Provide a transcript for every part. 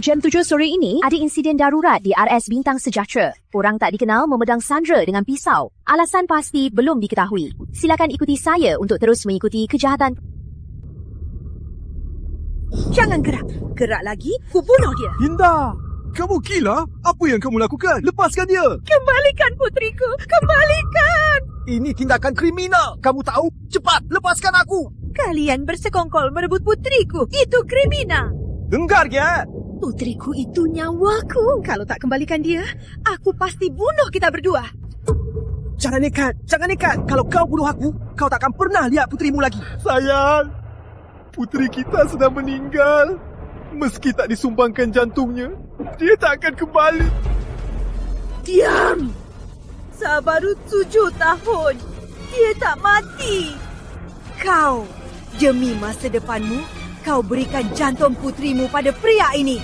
Jam 7 sore ini, ada insiden darurat di RS Bintang Sejahtera. Orang tak dikenal memedang Sandra dengan pisau. Alasan pasti belum diketahui. Silakan ikuti saya untuk terus mengikuti kejahatan. Jangan gerak. Gerak lagi, ku bunuh dia. Hinda, kamu gila? Apa yang kamu lakukan? Lepaskan dia. Kembalikan putriku. Kembalikan. Ini tindakan kriminal. Kamu tahu? Cepat, lepaskan aku. Kalian bersekongkol merebut putriku. Itu kriminal. Dengar, ya? Putriku itu nyawaku. Kalau tak kembalikan dia, aku pasti bunuh kita berdua. Jangan nekat, jangan nekat. Kalau kau bunuh aku, kau tak akan pernah lihat putrimu lagi. Sayang, putri kita sudah meninggal. Meski tak disumbangkan jantungnya, dia tak akan kembali. Diam! Baru 7 tahun. Dia tak mati. Kau, demi masa depanmu, kau berikan jantung putrimu pada pria ini.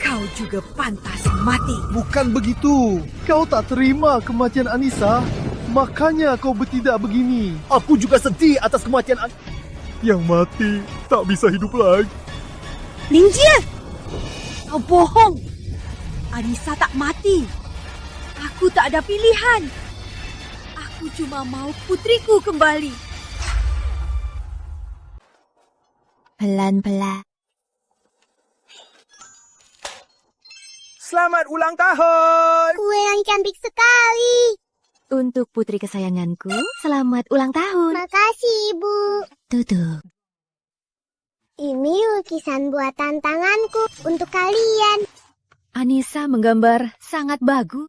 Kau juga pantas mati. Bukan begitu. Kau tak terima kematian Anissa. Makanya kau bertindak begini. Aku juga sedih atas kematian yang mati tak bisa hidup lagi. Lingjie! Kau bohong. Anissa tak mati. Aku tak ada pilihan. Aku cuma mau putriku kembali. Pelan-pelan. Selamat ulang tahun! Kue yang cantik sekali. Untuk putri kesayanganku, selamat ulang tahun. Makasih, Ibu. Tutup. Ini lukisan buatan tanganku untuk kalian. Anissa menggambar sangat bagus.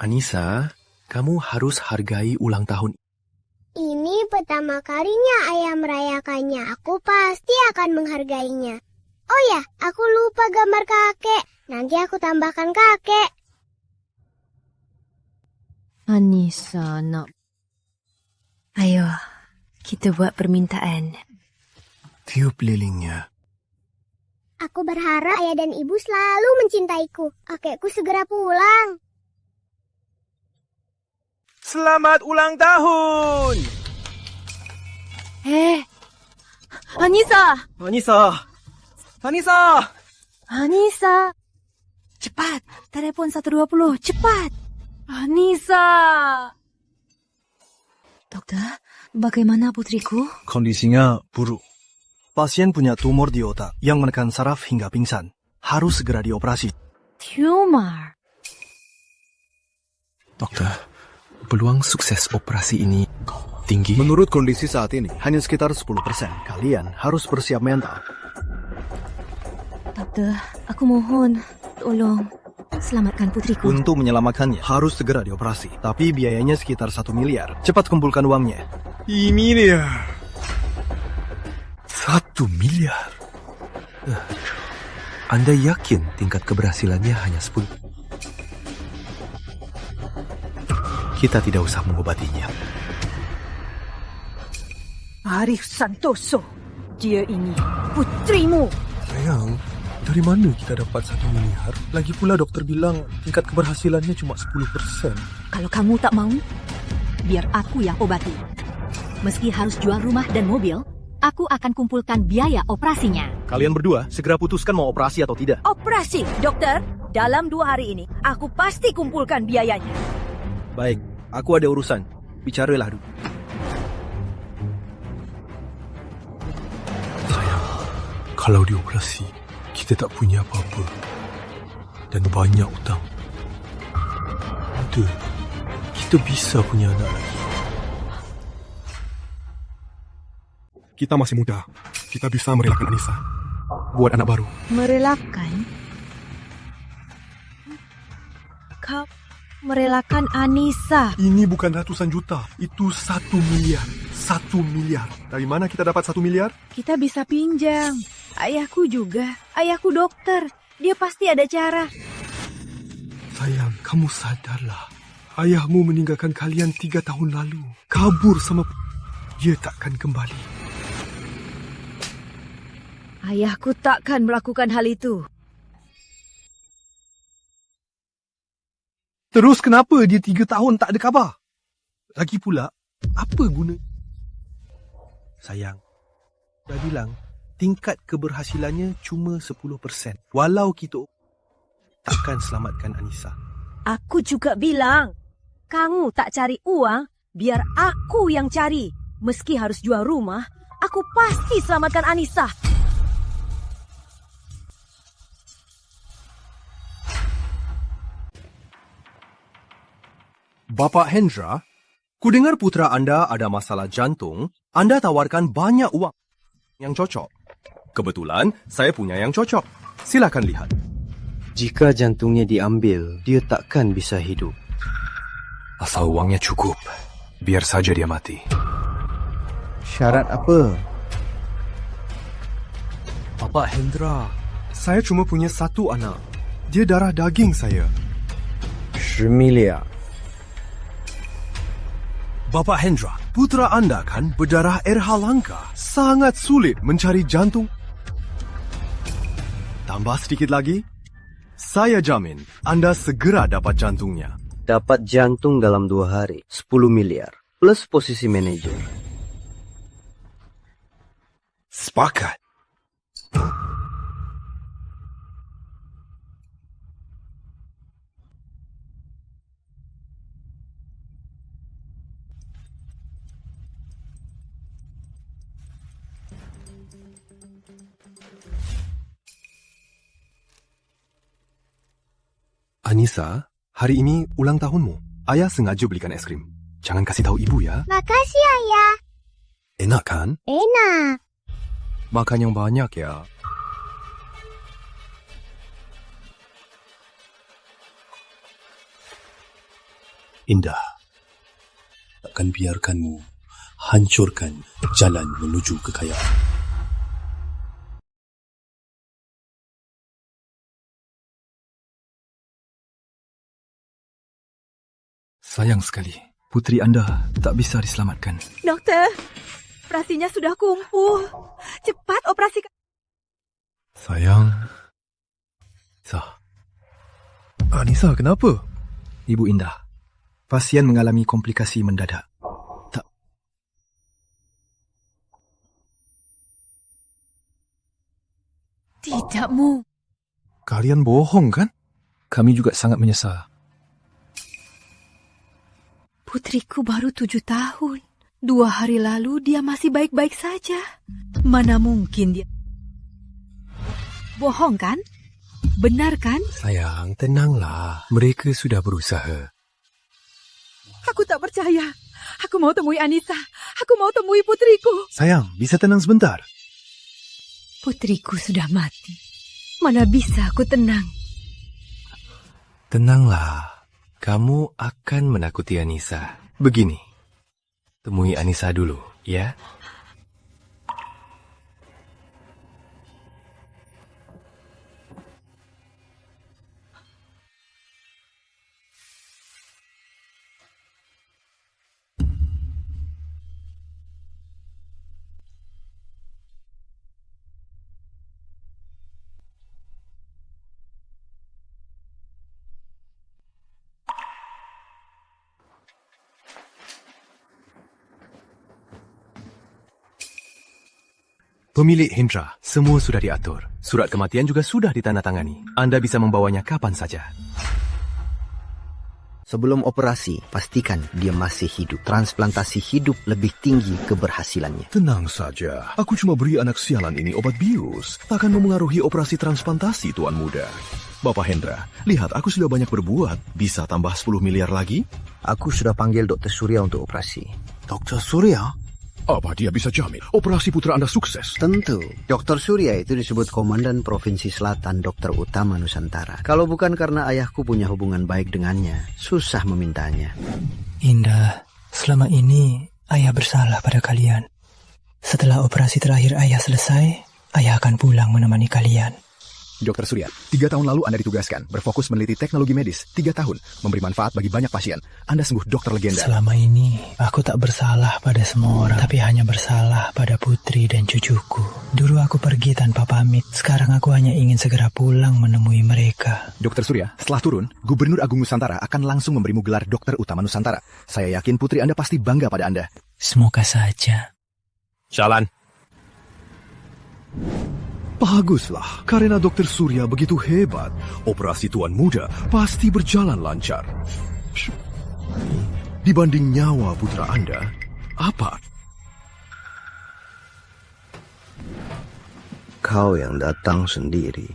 Anissa, kamu harus hargai ulang tahun. Ini pertama kalinya ayah merayakannya. Aku pasti akan menghargainya. Oh ya, aku lupa gambar kakek. Nanti aku tambahkan kakek. Anissa, nak. Ayo, kita buat permintaan. Tiup lilingnya. Aku berharap ayah dan ibu selalu mencintaiku. Kakekku segera pulang. Selamat ulang tahun! Anissa! Anissa! Anissa! Anissa! Cepat, telefon 120, cepat! Anissa! Dokter, bagaimana putriku? Kondisinya buruk. Pasien punya tumor di otak yang menekan saraf hingga pingsan. Harus segera dioperasi. Tumor? Dokter, peluang sukses operasi ini tinggi? Menurut kondisi saat ini, hanya sekitar 10%. Kalian harus bersiap mental. Dokter, aku mohon, tolong selamatkan putriku. Untuk menyelamatkannya, harus segera dioperasi. Tapi biayanya sekitar 1 miliar. Cepat kumpulkan uangnya. Ini dia. 1 miliar? Anda yakin tingkat keberhasilannya hanya 10? Kita tidak usah mengobatinya. Arif Santoso. Dia ini putrimu. Sayang, dari mana kita dapat 1 miliar? Lagi pula dokter bilang tingkat keberhasilannya cuma 10%. Kalau kamu tak mau, biar aku yang obati. Meski harus jual rumah dan mobil, aku akan kumpulkan biaya operasinya. Kalian berdua segera putuskan mau operasi atau tidak. Operasi, dokter. Dalam 2 hari ini, aku pasti kumpulkan biayanya. Baik, aku ada urusan. Bicaralah dulu. Sayang, kalau dioperasi, kita tak punya apa-apa. Dan banyak hutang. Betul, kita bisa punya anak lagi. Kita masih muda. Kita bisa merelakan Anissa. Buat anak baru. Merelakan? Kau merelakan Anissa? Ini bukan ratusan juta. Itu 1 miliar. 1 miliar. Dari mana kita dapat 1 miliar? Kita bisa pinjam. Ayahku juga. Ayahku dokter. Dia pasti ada cara. Sayang, kamu sadarlah. Ayahmu meninggalkan kalian 3 tahun lalu. Kabur sama... Dia takkan kembali. Ayahku takkan melakukan hal itu. Terus kenapa dia 3 tahun tak ada khabar? Lagi pula, apa guna? Sayang, dah bilang, tingkat keberhasilannya cuma 10%. Walau kita takkan selamatkan Anissa. Aku juga bilang, kamu tak cari uang, biar aku yang cari. Meski harus jual rumah, aku pasti selamatkan Anissa. Bapak Hendra, ku dengar putra anda ada masalah jantung. Anda tawarkan banyak uang yang cocok. Kebetulan, saya punya yang cocok. Silakan lihat. Jika jantungnya diambil, dia takkan bisa hidup. Asal uangnya cukup, biar saja dia mati. Syarat apa? Bapak Hendra, saya cuma punya satu anak. Dia darah daging saya. 10 miliar. Bapak Hendra, putra anda kan berdarah RH langka. Sangat sulit mencari jantung. Tambah sedikit lagi, saya jamin anda segera dapat jantungnya. Dapat jantung dalam 2 hari. 10 miliar. Plus posisi manajer. Sepakat. Anissa, hari ini ulang tahunmu. Ayah sengaja belikan es krim. Jangan kasih tahu ibu ya. Makasih, Ayah. Enak kan? Enak. Makan yang banyak ya. Indah, takkan biarkanmu hancurkan jalan menuju kekayaan. Sayang sekali, putri anda tak bisa diselamatkan. Dokter, operasinya sudah kumpul. Cepat operasikan. Sayang. Anissa, kenapa? Ibu Indah, pasien mengalami komplikasi mendadak. Tidak, Mu. Kalian bohong kan? Kami juga sangat menyesal. Putriku baru 7 tahun. 2 hari lalu dia masih baik-baik saja. Mana mungkin dia... Bohong kan? Benar kan? Sayang, tenanglah. Mereka sudah berusaha. Aku tak percaya. Aku mau temui Anissa. Aku mau temui putriku. Sayang, bisa tenang sebentar? Putriku sudah mati. Mana bisa aku tenang? Tenanglah. Kamu akan menakuti Anissa. Begini, temui Anissa dulu, ya. Pemilik Hendra, semua sudah diatur. Surat kematian juga sudah ditandatangani. Anda bisa membawanya kapan saja. Sebelum operasi, pastikan dia masih hidup. Transplantasi hidup lebih tinggi keberhasilannya. Tenang saja, aku cuma beri anak sialan ini obat bius. Takkan memengaruhi operasi transplantasi, Tuan Muda. Bapak Hendra, lihat aku sudah banyak berbuat. Bisa tambah 10 miliar lagi? Aku sudah panggil Dr. Surya untuk operasi. Dr. Surya? Apa dia bisa jamin operasi putra Anda sukses? Tentu. Dr. Surya itu disebut Komandan Provinsi Selatan Dokter Utama Nusantara. Kalau bukan karena ayahku punya hubungan baik dengannya, susah memintanya. Indah, selama ini ayah bersalah pada kalian. Setelah operasi terakhir ayah selesai, ayah akan pulang menemani kalian. Dr. Surya, 3 tahun lalu Anda ditugaskan berfokus meneliti teknologi medis. 3 tahun, memberi manfaat bagi banyak pasien. Anda sungguh dokter legenda. Selama ini, aku tak bersalah pada semua orang, tapi hanya bersalah pada putri dan cucuku. Dulu aku pergi tanpa pamit, sekarang aku hanya ingin segera pulang menemui mereka. Dr. Surya, setelah turun, Gubernur Agung Nusantara akan langsung memberimu gelar Dokter Utama Nusantara. Saya yakin putri Anda pasti bangga pada Anda. Semoga saja. Jalan. Baguslah, karena Dr. Surya begitu hebat. Operasi Tuan Muda pasti berjalan lancar. Dibanding nyawa putra Anda, apa? Kau yang datang sendiri,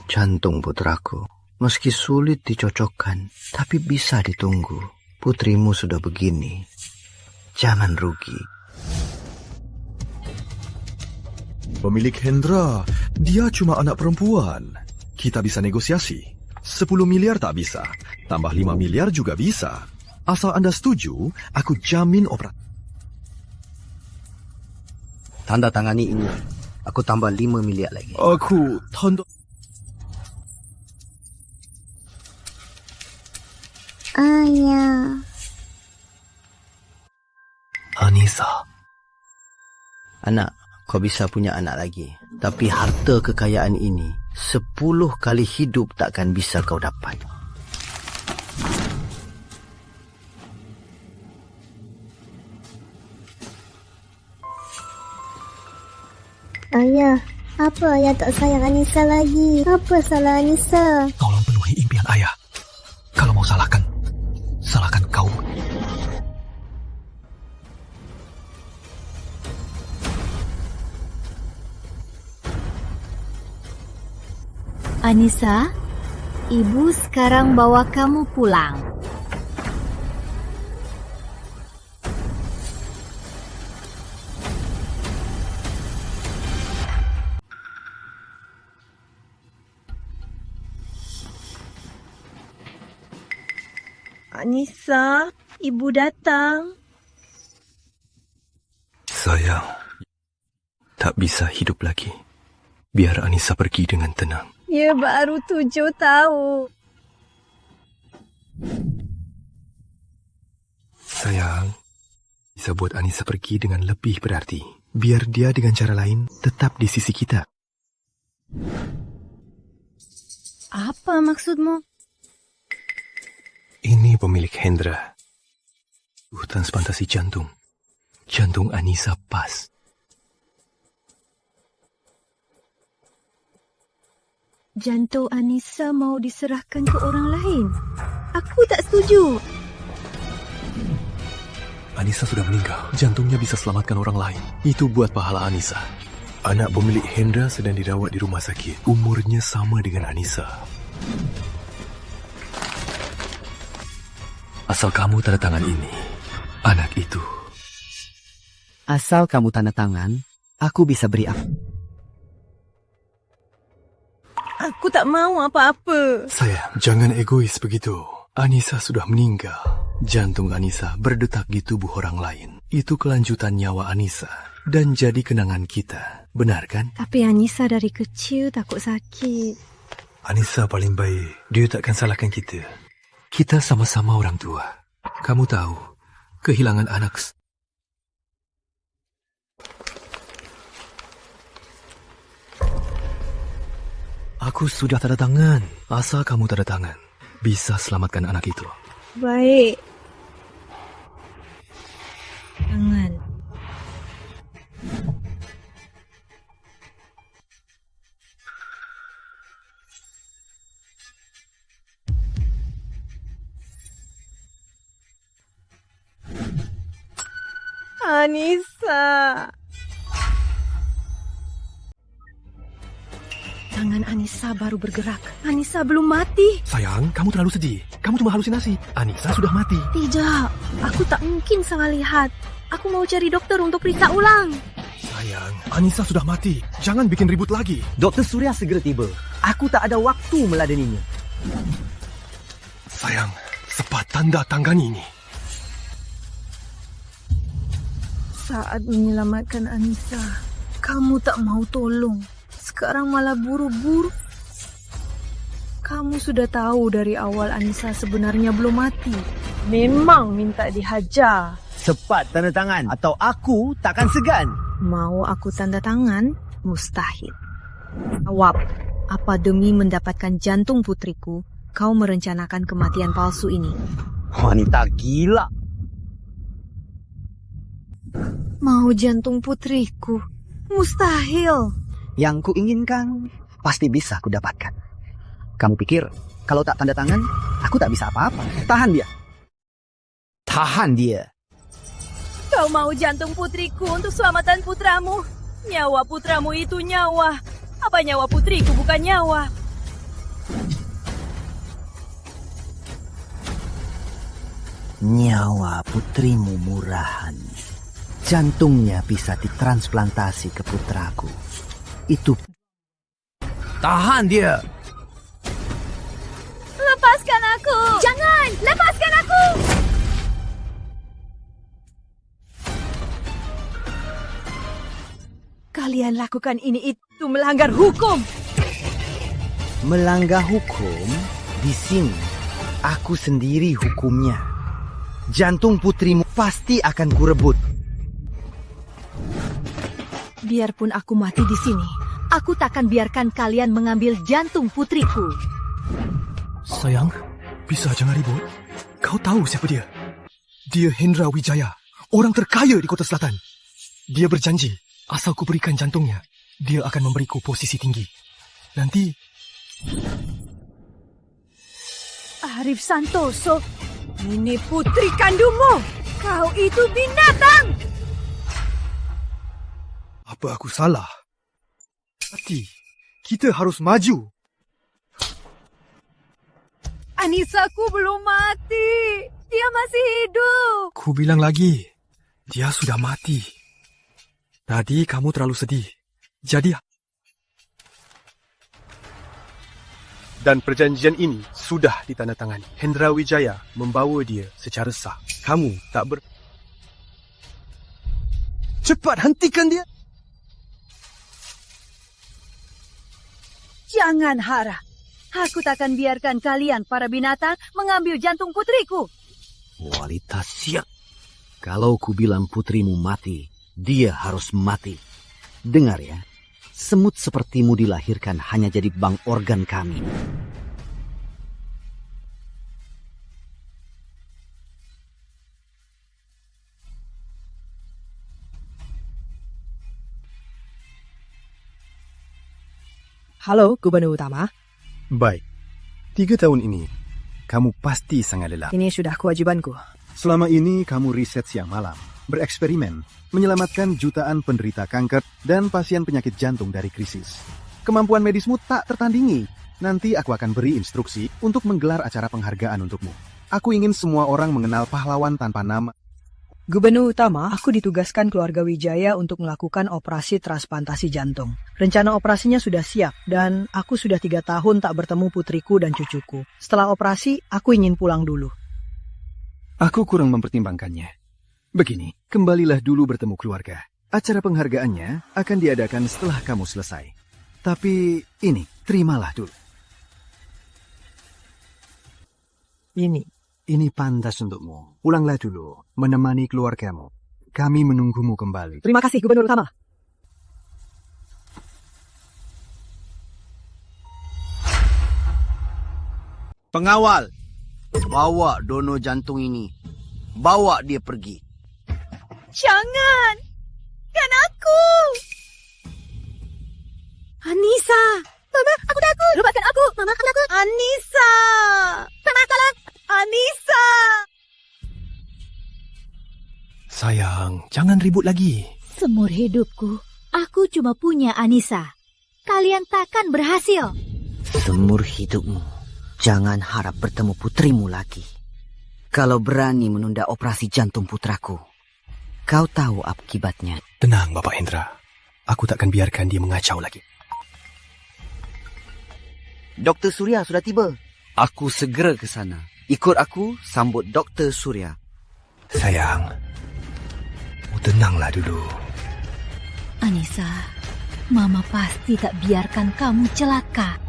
jantung putraku. Meski sulit dicocokkan, tapi bisa ditunggu. Putrimu sudah begini. Jangan rugi. Pemilik Hendra, dia cuma anak perempuan. Kita bisa negosiasi. 10 miliar tak bisa. Tambah 5 miliar juga bisa. Asal Anda setuju, aku jamin operasi. Tanda tangani ini. Aku tambah 5 miliar lagi. Aku tanda... Ayah. Anissa. Anak, kau bisa punya anak lagi. Tapi harta kekayaan ini 10 kali hidup takkan bisa kau dapat. Ayah, apa ayah tak sayang Anissa lagi? Apa salah Anissa? Tolong penuhi impian ayah. Kalau mau salahkan kau. Anissa, ibu sekarang bawa kamu pulang. Anissa, ibu datang. Sayang, tak bisa hidup lagi. Biar Anissa pergi dengan tenang. Dia baru 7 tahun. Sayang, bisa buat Anissa pergi dengan lebih berarti. Biar dia dengan cara lain tetap di sisi kita. Apa maksudmu? Ini pemilik Hendra. Transplantasi jantung. Jantung Anissa pas. Jantung Anissa mau diserahkan ke orang lain. Aku tak setuju. Anissa sudah meninggal. Jantungnya bisa selamatkan orang lain. Itu buat pahala Anissa. Anak pemilik Hendra sedang dirawat di rumah sakit. Umurnya sama dengan Anissa. Asal kamu tanda tangan ini, anak itu. Asal kamu tanda tangan, aku bisa beri apa. Aku tak mau apa-apa. Sayang, jangan egois begitu. Anissa sudah meninggal. Jantung Anissa berdetak di tubuh orang lain. Itu kelanjutan nyawa Anissa. Dan jadi kenangan kita. Benar kan? Tapi Anissa dari kecil takut sakit. Anissa paling baik. Dia takkan salahkan kita. Kita sama-sama orang tua. Kamu tahu, kehilangan anak... Aku sudah tanda tangan. Asal kamu tanda tangan, bisa selamatkan anak itu. Baik. Tangan. Anissa. Tangan Anissa baru bergerak. Anissa belum mati. Sayang, kamu terlalu sedih. Kamu cuma halusinasi. Anissa sudah mati. Tidak, aku tak mungkin salah lihat. Aku mau cari dokter untuk periksa ulang. Sayang, Anissa sudah mati. Jangan bikin ribut lagi. Dr. Surya segera tiba. Aku tak ada waktu meladeninya. Sayang, cepat tanda tangan ini. Saat menyelamatkan Anissa, kamu tak mau tolong. Sekarang malah buru-buru. Kamu sudah tahu dari awal Anissa sebenarnya belum mati. Memang minta dihajar. Cepat tanda tangan atau aku takkan segan. Mau aku tanda tangan? Mustahil. Jawab, apa demi mendapatkan jantung putriku, kau merencanakan kematian palsu ini? Wanita gila. Mau jantung putriku? Mustahil. Yang kuinginkan pasti bisa kudapatkan. Kamu pikir kalau tak tanda tangan, aku tak bisa apa-apa? Tahan dia. Tahan dia. Kau mau jantung putriku untuk selamatan putramu? Nyawa putramu itu nyawa. Apa nyawa putriku bukan nyawa? Nyawa putrimu murahan. Jantungnya bisa ditransplantasi ke putraku. Itu. Tahan dia. Lepaskan aku! Jangan! Lepaskan aku! Kalian lakukan ini itu melanggar hukum. Melanggar hukum? Di sini, aku sendiri hukumnya. Jantung putrimu pasti akan kurebut. Biarpun aku mati di sini, aku takkan biarkan kalian mengambil jantung putriku. Sayang, bisa jangan ribut. Kau tahu siapa dia? Dia Hendra Wijaya, orang terkaya di Kota Selatan. Dia berjanji, asal ku berikan jantungnya, dia akan memberiku posisi tinggi. Nanti... Arif Santoso, ini putri kandungmu. Kau itu binatang. Apa aku salah? Hati, kita harus maju. Anisaku belum mati. Dia masih hidup. Ku bilang lagi, dia sudah mati. Tadi kamu terlalu sedih. Jadi... Dan perjanjian ini sudah ditandatangani. Hendra Wijaya membawa dia secara sah. Kamu tak Cepat hentikan dia. Jangan harap. Aku takkan biarkan kalian para binatang mengambil jantung putriku. Wanita siap. Kalau ku bilang putrimu mati, dia harus mati. Dengar ya, semut sepertimu dilahirkan hanya jadi bank organ kami. Halo, Gubernur Utama. Baik, 3 tahun ini, kamu pasti sangat lelah. Ini sudah kewajibanku. Selama ini kamu riset siang malam, bereksperimen, menyelamatkan jutaan penderita kanker dan pasien penyakit jantung dari krisis. Kemampuan medismu tak tertandingi. Nanti aku akan beri instruksi untuk menggelar acara penghargaan untukmu. Aku ingin semua orang mengenal pahlawan tanpa nama. Gubernur Utama, aku ditugaskan keluarga Wijaya untuk melakukan operasi transplantasi jantung. Rencana operasinya sudah siap, dan aku sudah 3 tahun tak bertemu putriku dan cucuku. Setelah operasi, aku ingin pulang dulu. Aku kurang mempertimbangkannya. Begini, kembalilah dulu bertemu keluarga. Acara penghargaannya akan diadakan setelah kamu selesai. Tapi ini, terimalah dulu. Ini pantas untukmu. Pulanglah dulu, menemani keluargamu. Kami menunggumu kembali. Terima kasih, Gubernur Utama. Pengawal, bawa dono jantung ini. Bawa dia pergi. Jangan! Kan aku! Anissa! Mama, aku takut! Lepaskan aku! Mama, aku takut! Anissa! Mama, tolong! Anissa! Sayang, jangan ribut lagi. Seumur hidupku, aku cuma punya Anissa. Kalian takkan berhasil. Seumur hidupmu, jangan harap bertemu putrimu lagi. Kalau berani menunda operasi jantung putraku, kau tahu akibatnya. Tenang, Bapak Hendra. Aku takkan biarkan dia mengacau lagi. Dr. Surya sudah tiba. Aku segera ke sana. Ikut aku sambut Dr. Surya. Sayang, tenanglah dulu. Anissa, Mama pasti tak biarkan kamu celaka.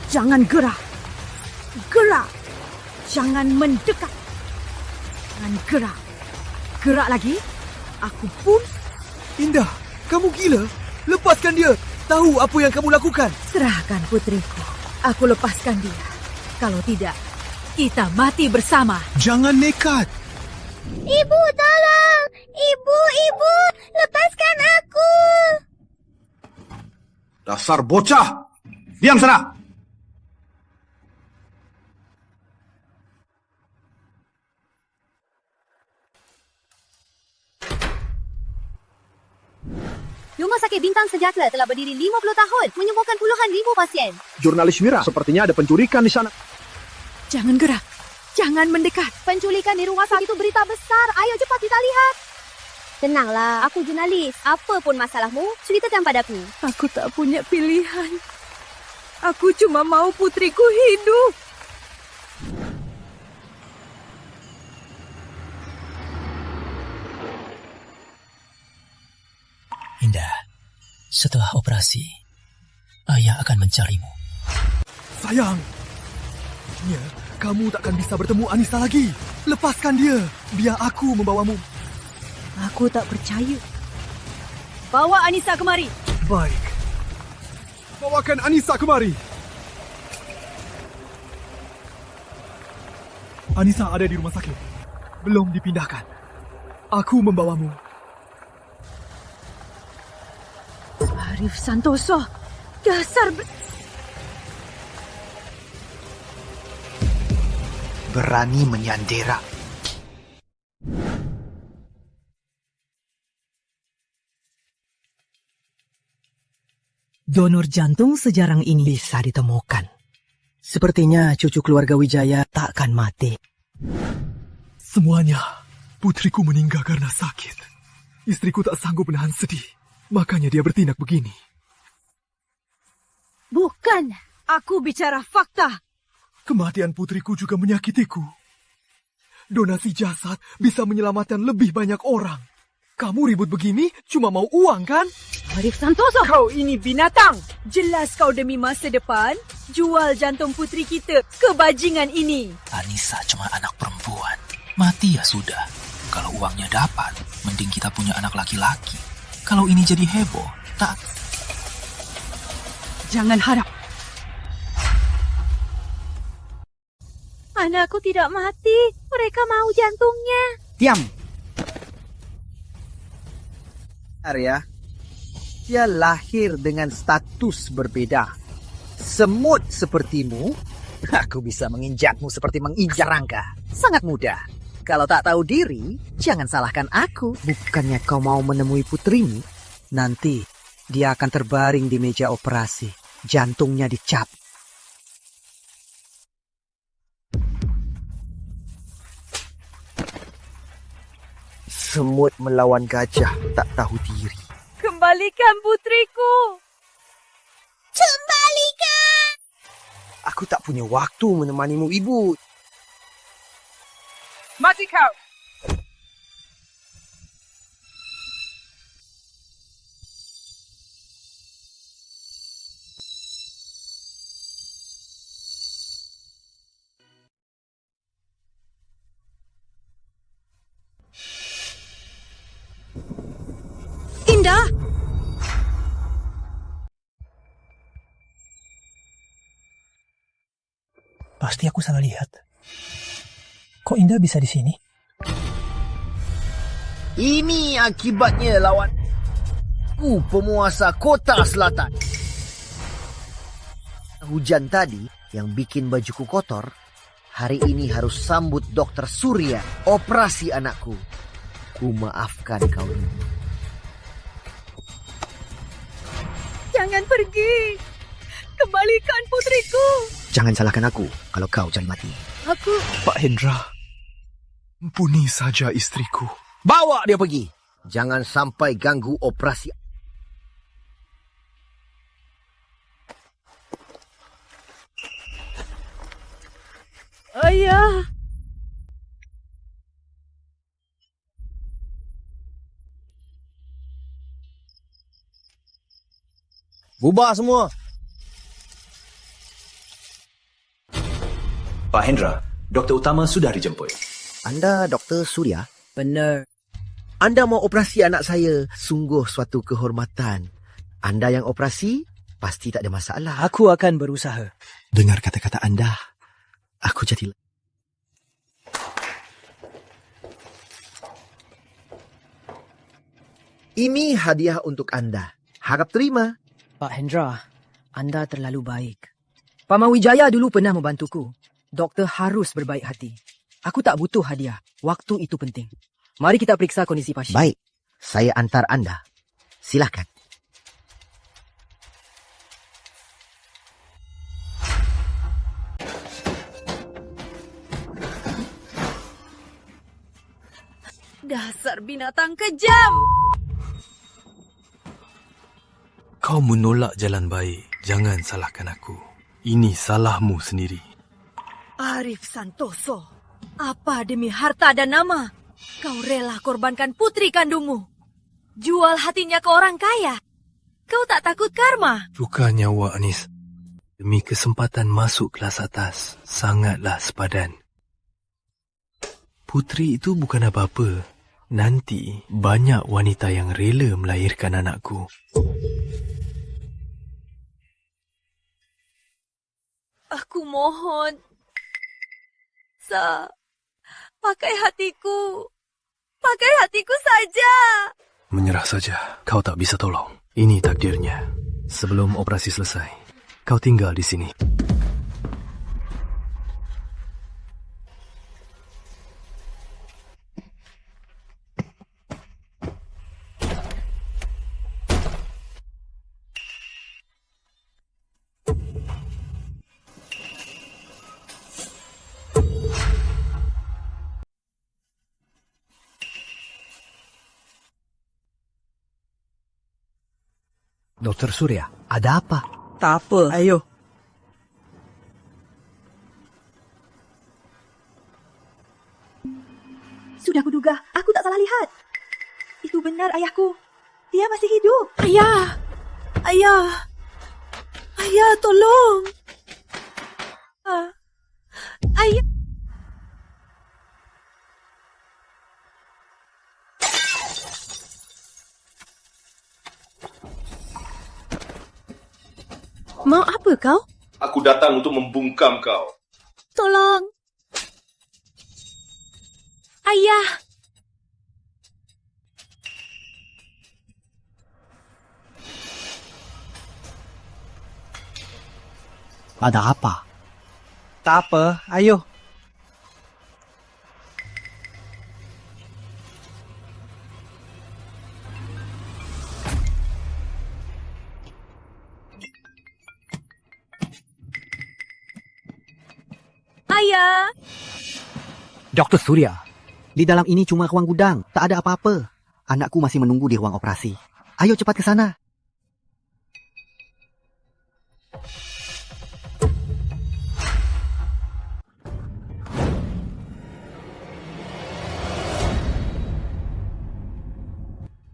Jangan gerak. Gerak. Jangan mendekat. Jangan gerak. Gerak lagi. Aku pun. Indah, Kamu gila? Lepaskan dia. Tahu apa yang kamu lakukan? Serahkan putriku. Aku lepaskan dia. Kalau tidak, kita mati bersama. Jangan nekat. Ibu, tolong! Ibu, lepaskan aku! Dasar bocah! Diam sana! Rumah Sakit Bintang Sejahtera telah berdiri 50 tahun, menyembuhkan puluhan ribu pasien. Jurnalis Mira, sepertinya ada pencurikan di sana. Jangan gerak. Jangan mendekat. Penculikan di rumah sakit itu berita besar. Ayo cepat kita lihat. Tenanglah, aku jurnalis. Apa pun masalahmu, ceritakan padaku. Aku tak punya pilihan. Aku cuma mau putriku hidup. Indah, setelah operasi, ayah akan mencarimu. Sayang, ya, kamu takkan bisa bertemu Anissa lagi. Lepaskan dia. Biar aku membawamu. Aku tak percaya. Bawa Anissa kemari. Baik. Bawakan Anissa kemari. Anissa ada di rumah sakit. Belum dipindahkan. Aku membawamu. Arif Santoso. Dasar... Berani menyandera. Donor jantung sejarang ini bisa ditemukan. Sepertinya cucu keluarga Wijaya tak akan mati. Semuanya, putriku meninggal karena sakit. Istriku tak sanggup menahan sedih. Makanya dia bertindak begini. Bukan. Aku bicara fakta. Kematian putriku juga menyakitiku. Donasi jasad bisa menyelamatkan lebih banyak orang. Kamu ribut begini cuma mau uang, kan? Arif Santoso. Kau ini binatang. Jelas kau demi masa depan jual jantung putri kita ke bajingan ini. Anissa cuma anak perempuan. Mati ya sudah. Kalau uangnya dapat, mending kita punya anak laki-laki. Kalau ini jadi heboh, tak... Jangan harap. Anakku tidak mati. Mereka mau jantungnya. Diam. Arya, dia lahir dengan status berbeda. Semut sepertimu, aku bisa menginjakmu seperti menginjak rangka. Sangat mudah. Kalau tak tahu diri, jangan salahkan aku. Bukannya kau mau menemui putrimu? Nanti dia akan terbaring di meja operasi. Jantungnya dicap. Semut melawan gajah tak tahu diri. Kembalikan putriku. Kembalikan. Aku tak punya waktu menemanimu, Ibu. Mati kau. Indah. Pasti aku salah lihat. Kok Indah bisa di sini? Ini akibatnya lawan ku, penguasa kota selatan. Hujan tadi yang bikin bajuku kotor, hari ini harus sambut Dokter Surya, operasi anakku. Ku maafkan kau ini. Jangan pergi. Kembalikan putriku. Jangan salahkan aku kalau kau cari mati. Aku... Pak Hendra, ampuni saja istriku. Bawa dia pergi. Jangan sampai ganggu operasi. Ayah. Bubar semua. Pak Hendra, doktor utama sudah dijemput. Anda Dokter Surya? Benar. Anda mau operasi anak saya. Sungguh suatu kehormatan. Anda yang operasi, pasti tak ada masalah. Aku akan berusaha. Dengar kata-kata anda, aku jadi... Ini hadiah untuk Anda. Harap terima. Pak Hendra, Anda terlalu baik. Paman Wijaya dulu pernah membantuku. Doktor harus berbaik hati. Aku tak butuh hadiah. Waktu itu penting. Mari kita periksa kondisi pasien. Baik, saya antar Anda. Silakan. Dasar binatang kejam! Kau menolak jalan baik. Jangan salahkan aku. Ini salahmu sendiri. Arif Santoso, apa demi harta dan nama, kau rela korbankan putri kandungmu? Jual hatinya ke orang kaya? Kau tak takut karma? Luka nyawa Anis. Demi kesempatan masuk kelas atas, sangatlah sepadan. Putri itu bukan apa-apa. Nanti banyak wanita yang rela melahirkan anakku. Aku mohon, pakai hatiku saja. Menyerah saja, kau tak bisa tolong. Ini takdirnya. Sebelum operasi selesai, kau tinggal di sini. Dokter Surya, ada apa? Tak apa, ayo. Sudah kuduga, aku tak salah lihat. Itu benar ayahku. Dia masih hidup. Ayah, tolong. Ayah. Mau apa kau? Aku datang untuk membungkam kau. Tolong. Ayah. Ada apa? Tak apa, ayo. Ayah. Dokter Surya, di dalam ini cuma ruang gudang. Tak ada apa-apa. Anakku masih menunggu di ruang operasi. Ayo cepat ke sana.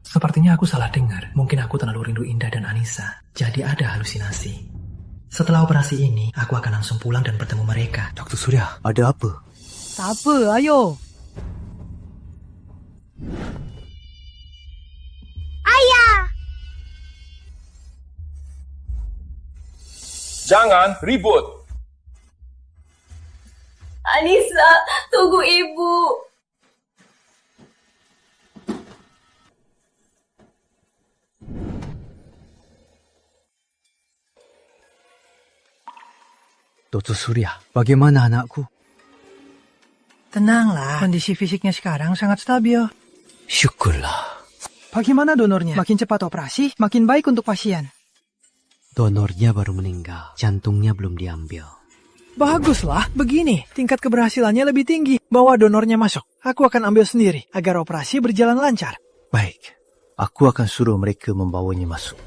Sepertinya aku salah dengar. Mungkin aku terlalu rindu Indah dan Anissa. Jadi ada halusinasi. Setelah operasi ini, aku akan langsung pulang dan bertemu mereka. Dokter Surya, ada apa? Tak apa, ayo. Ayah! Jangan ribut. Anissa, tunggu ibu. Dokter Surya, bagaimana anakku? Tenanglah, kondisi fisiknya sekarang sangat stabil. Syukurlah. Bagaimana donornya? Makin cepat operasi, makin baik untuk pasien. Donornya baru meninggal, jantungnya belum diambil. Baguslah, begini. Tingkat keberhasilannya lebih tinggi. Bawa donornya masuk. Aku akan ambil sendiri, agar operasi berjalan lancar. Baik, aku akan suruh mereka membawanya masuk.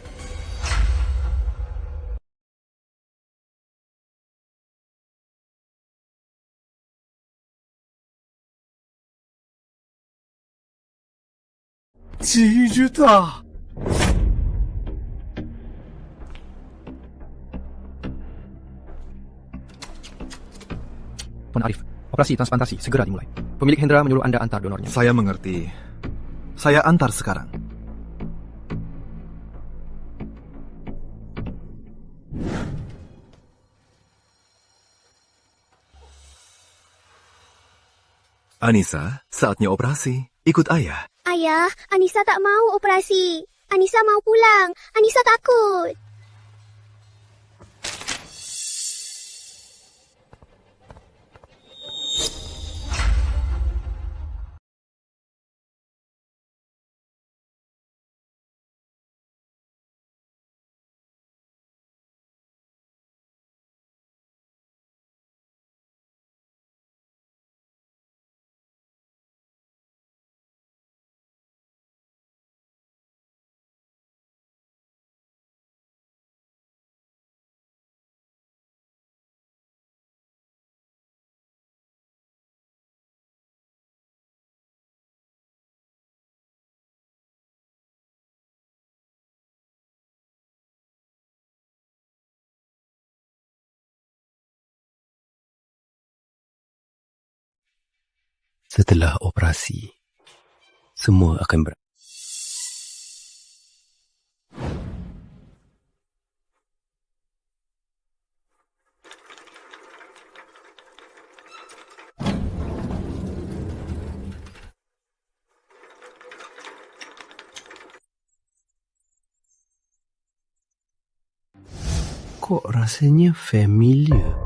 Juta. Puan Arif, operasi transplantasi segera dimulai. Pemilik Hendra menyuruh Anda antar donornya. Saya mengerti. Saya antar sekarang. Anissa, saatnya operasi. Ikut ayah. Ayah, Anissa tak mau operasi. Anissa mau pulang. Anissa takut. Setelah operasi, semua akan Kok rasanya familiar?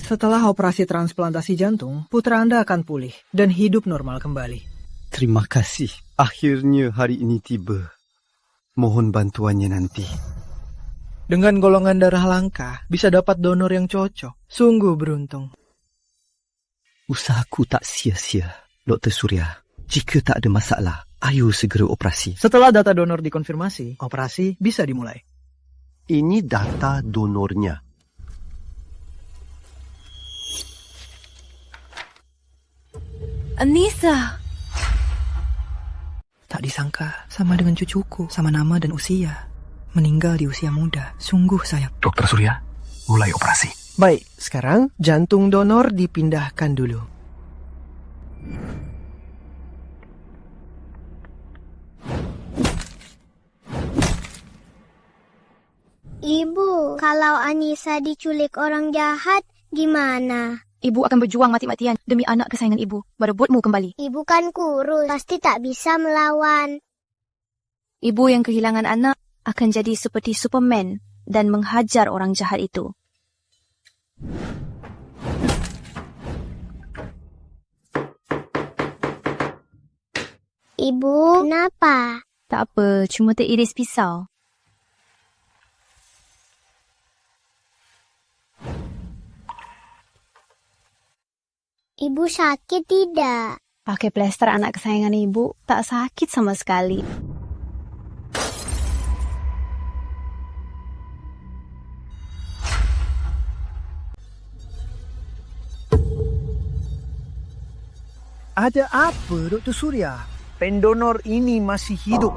Setelah operasi transplantasi jantung, putra Anda akan pulih dan hidup normal kembali. Terima kasih. Akhirnya hari ini tiba. Mohon bantuannya nanti. Dengan golongan darah langka, bisa dapat donor yang cocok. Sungguh beruntung. Usahaku tak sia-sia, Dr. Surya. Jika tak ada masalah, ayo segera operasi. Setelah data donor dikonfirmasi, operasi bisa dimulai. Ini data donornya. Anissa. Tak disangka, sama dengan cucuku, sama nama dan usia. Meninggal di usia muda, sungguh sayang. Dr. Surya, mulai operasi. Baik, sekarang jantung donor dipindahkan dulu. Ibu, kalau Anissa diculik orang jahat, gimana? Ibu akan berjuang mati-matian demi anak kesayangan ibu, merebutmu kembali. Ibu kan kurus, pasti tak bisa melawan. Ibu yang kehilangan anak akan jadi seperti Superman dan menghajar orang jahat itu. Ibu, kenapa? Tak apa, cuma teriris pisau. Ibu sakit tidak? Pakai plester anak kesayangan ibu, tak sakit sama sekali. Ada apa, Dr. Surya? Pendonor ini masih hidup.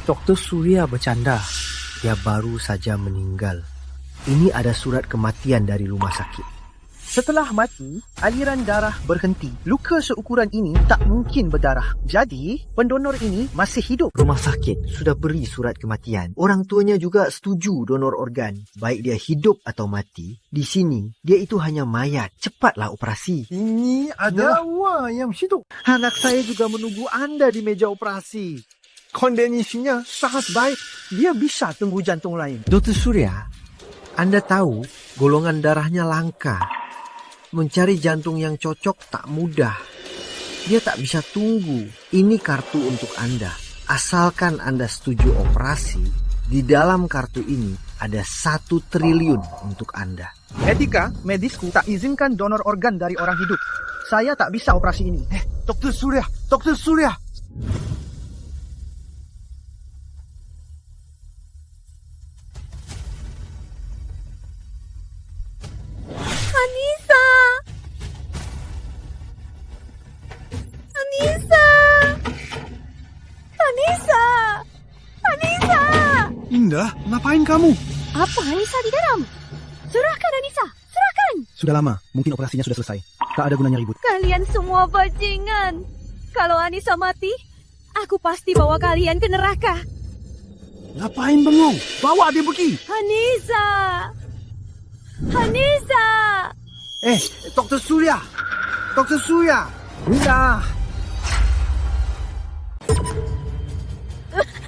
Dr. Surya bercanda. Dia baru saja meninggal. Ini ada surat kematian dari rumah sakit. Setelah mati, aliran darah berhenti. Luka seukuran ini tak mungkin berdarah. Jadi, pendonor ini masih hidup. Rumah sakit sudah beri surat kematian. Orang tuanya juga setuju donor organ. Baik dia hidup atau mati, di sini dia itu hanya mayat. Cepatlah operasi. Ini adalah nyawa yang hidup. Anak saya juga menunggu Anda di meja operasi. Kondisinya sangat baik. Dia bisa tunggu jantung lain. Dr. Surya, Anda tahu golongan darahnya langka. Mencari jantung yang cocok tak mudah. Dia tak bisa tunggu. Ini kartu untuk Anda. Asalkan Anda setuju operasi, di dalam kartu ini ada 1 triliun untuk Anda. Etika medisku tak izinkan donor organ dari orang hidup. Saya tak bisa operasi ini. Dr. Surya, Dr. Surya. Anissa! Anissa! Anissa! Anissa! Ngapain kamu? Apa Anissa di dalam? Serahkan Anissa, serahkan! Sudah lama, mungkin operasinya sudah selesai. Tak ada gunanya ribut. Kalian semua bajingan. Kalau Anissa mati, aku pasti bawa kalian ke neraka. Ngapain bengong? Bawa dia pergi. Anissa! Anissa! Dr. Surya! Dr. Surya! Indah!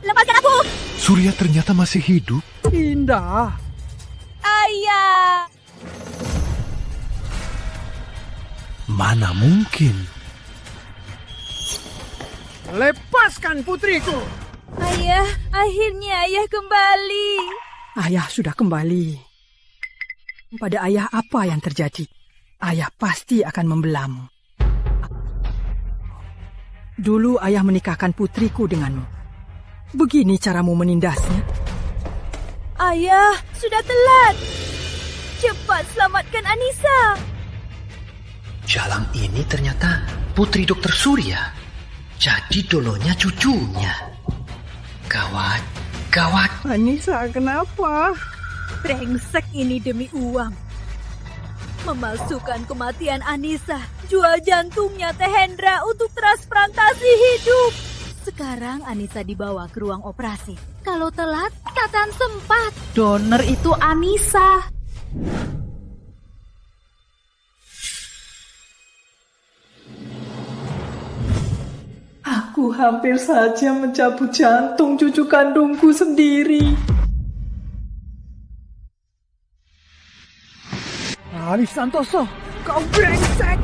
Lepaskan aku! Surya ternyata masih hidup. Indah! Ayah! Mana mungkin? Lepaskan putriku. Ayah, akhirnya ayah kembali. Ayah sudah kembali. Pada ayah apa yang terjadi? Ayah pasti akan membelam. Dulu ayah menikahkan putriku denganmu. Begini caramu menindasnya? Ayah, sudah telat. Cepat selamatkan Anissa. Jalang ini ternyata putri Dr. Surya. Jadi dolonya cucunya. Gawat, gawat. Anissa, kenapa? Brengsek ini demi uang. Memalsukan kematian Anissa. Jual jantungnya Teh Hendra untuk transplantasi hidup. Sekarang Anissa dibawa ke ruang operasi. Kalau telat, Tatan sempat. Donor itu Anissa. Aku hampir saja mencabut jantung cucu kandungku sendiri. Arif Santoso, kau brengsek.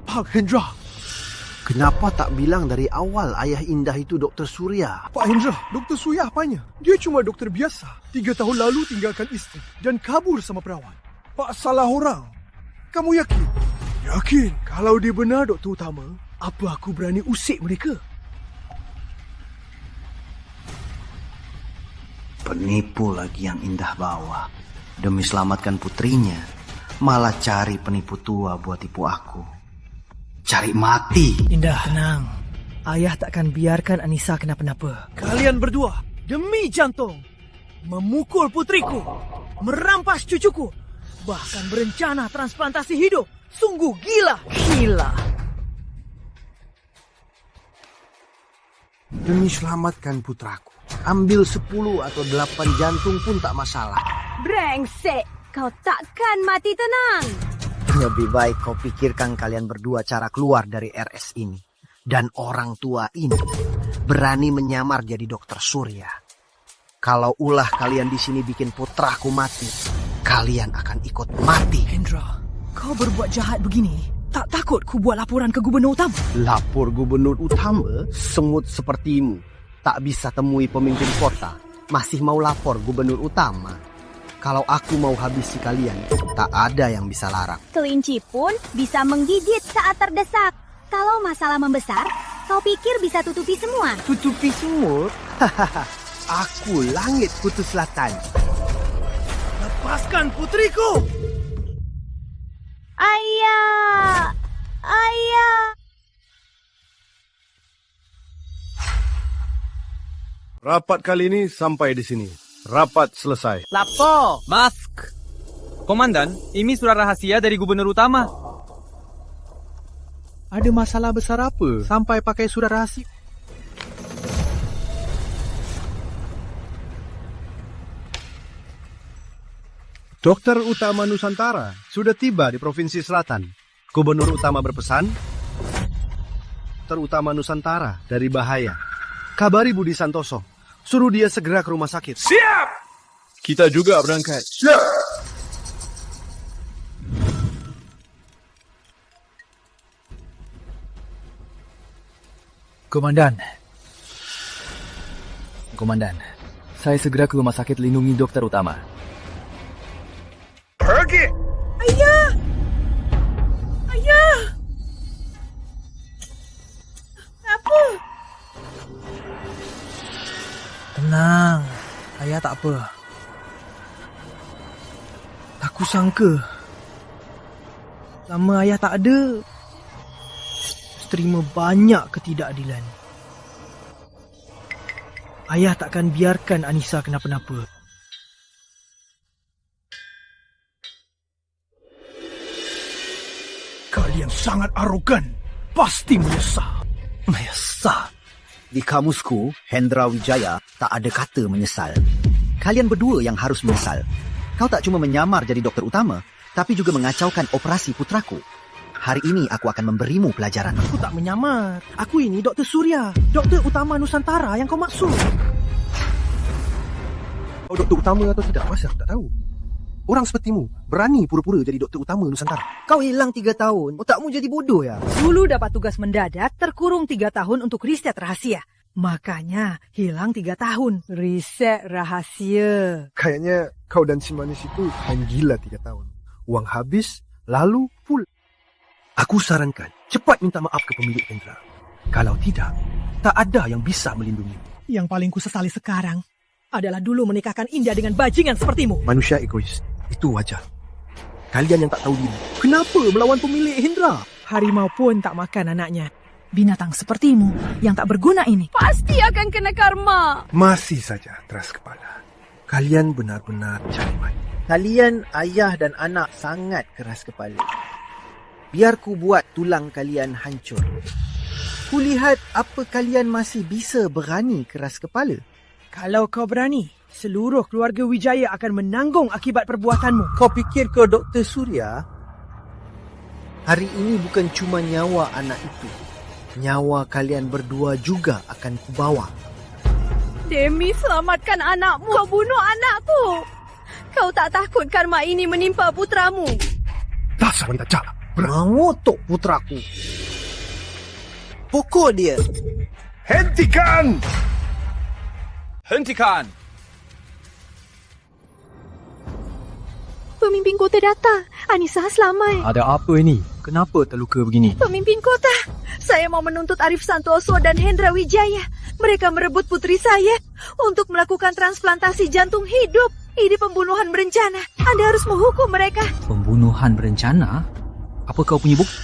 Pak Hendra. Kenapa tak bilang dari awal ayah Indah itu Dr. Surya? Pak Hendra, Dr. Surya apanya? Dia cuma dokter biasa. 3 tahun lalu tinggalkan istri dan kabur sama perawat. Pak salah orang. Kamu yakin? Yakin. Kalau dia benar dokter utama, apa aku berani usik mereka? Penipu lagi yang Indah bawa. Demi selamatkan putrinya, malah cari penipu tua buat tipu aku. Cari mati. Indah, tenang. Ayah takkan biarkan Anissa kenapa-napa. Kalian berdua, demi jantung, memukul putriku, merampas cucuku, bahkan berencana transplantasi hidup. Sungguh gila. Gila. Demi selamatkan putraku, ambil 10 atau 8 jantung pun tak masalah. Brengsek, kau takkan mati tenang. Lebih baik kau pikirkan kalian berdua cara keluar dari RS ini. Dan orang tua ini berani menyamar jadi Dr. Surya. Kalau ulah kalian di sini bikin putraku mati, kalian akan ikut mati. Hendra, kau berbuat jahat begini. Tak takut ku buat laporan ke gubernur utama? Lapor gubernur utama? Semut sepertimu tak bisa temui pemimpin kota, masih mau lapor gubernur utama? Kalau aku mau habisi kalian, tak ada yang bisa larang. Kelinci pun bisa menggigit saat terdesak. Kalau masalah membesar, kau pikir bisa tutupi semua? Tutupi semut? Aku langit kutub selatan. Lepaskan putriku! Ayah! Ayah! Rapat kali ini sampai di sini. Rapat selesai. Lapo! Mask! Komandan, ini surat rahasia dari gubernur utama. Ada masalah besar apa sampai pakai surat rahasia? Dokter utama Nusantara sudah tiba di Provinsi Selatan. Gubernur utama berpesan, Dokter utama Nusantara dari bahaya. Kabari Budi Santoso, suruh dia segera ke rumah sakit. Siap! Kita juga berangkat. Siap! Komandan, saya segera ke rumah sakit lindungi dokter utama. Pergi! Ayah! Ayah! Apa? Tenang, ayah tak apa. Aku sangka lama ayah tak ada, terima banyak ketidakadilan. Ayah takkan biarkan Anissa kenapa-napa. Kalian sangat arogan. Pasti menyesal. Menyesal? Di kamusku, Hendra Wijaya tak ada kata menyesal. Kalian berdua yang harus menyesal. Kau tak cuma menyamar jadi doktor utama, tapi juga mengacaukan operasi putraku. Hari ini aku akan memberimu pelajaran. Aku tak menyamar. Aku ini Dr. Surya, doktor utama Nusantara yang kau maksud. Kau doktor utama atau tidak, masih aku tak tahu. Orang sepertimu berani pura-pura jadi doktor utama Nusantara. Kau hilang 3 tahun, otakmu jadi bodoh ya? Dulu dapat tugas mendadak, terkurung 3 tahun untuk riset rahasia. Makanya hilang 3 tahun. Riset rahasia. Kayaknya kau dan si manis itu main gila 3 tahun. Uang habis, lalu pulang. Aku sarankan, cepat minta maaf ke pemilik Hendra. Kalau tidak, tak ada yang bisa melindungi. Yang paling kusesali sekarang adalah dulu menikahkan Indah dengan bajingan sepertimu. Manusia egois, itu wajar. Kalian yang tak tahu diri, kenapa melawan pemilik Hendra? Harimau pun tak makan anaknya. Binatang sepertimu yang tak berguna ini pasti akan kena karma. Masih saja teras kepala. Kalian benar-benar cari main. Kalian ayah dan anak sangat keras kepala. Biar ku buat tulang kalian hancur. Kulihat apa kalian masih bisa berani keras kepala. Kalau kau berani, seluruh keluarga Wijaya akan menanggung akibat perbuatanmu. Kau fikir kau Dr. Surya? Hari ini bukan cuma nyawa anak itu. Nyawa kalian berdua juga akan kubawa. Demi selamatkan anakmu, kau bunuh anakku. Kau tak takut karma ini menimpa putramu? Dasar wanita jahat. Mengutuk putraku. Pukul dia. Hentikan! Hentikan! Pemimpin kota datang. Anissa selamat. Ada apa ini? Kenapa terluka begini? Pemimpin kota, saya mau menuntut Arif Santoso dan Hendra Wijaya. Mereka merebut putri saya untuk melakukan transplantasi jantung hidup. Ini pembunuhan berencana. Anda harus menghukum mereka. Pembunuhan berencana? Apa kau punya bukti?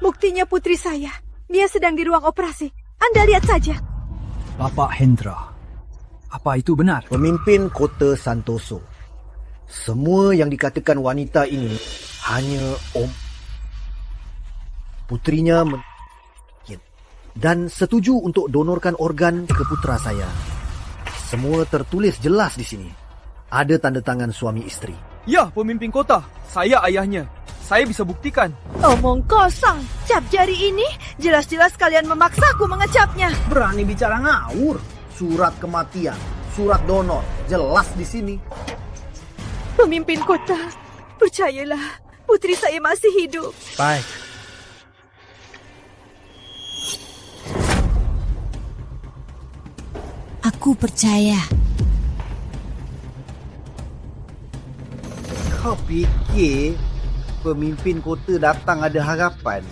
Buktinya putri saya. Dia sedang di ruang operasi. Anda lihat saja. Bapak Hendra, apa itu benar? Pemimpin kota Santoso. Semua yang dikatakan wanita ini hanya putrinya dan setuju untuk donorkan organ ke putra saya. Semua tertulis jelas di sini. Ada tanda tangan suami isteri. Ya, pemimpin kota. Saya ayahnya. Saya bisa buktikan. Omong kosong. Cap jari ini jelas-jelas kalian memaksaku mengecapnya. Berani bicara ngawur. Surat kematian, surat donor, jelas di sini. Pemimpin kota, percayalah, putri saya masih hidup. Baik. Aku percaya. Kau fikir pemimpin kota datang ada harapan?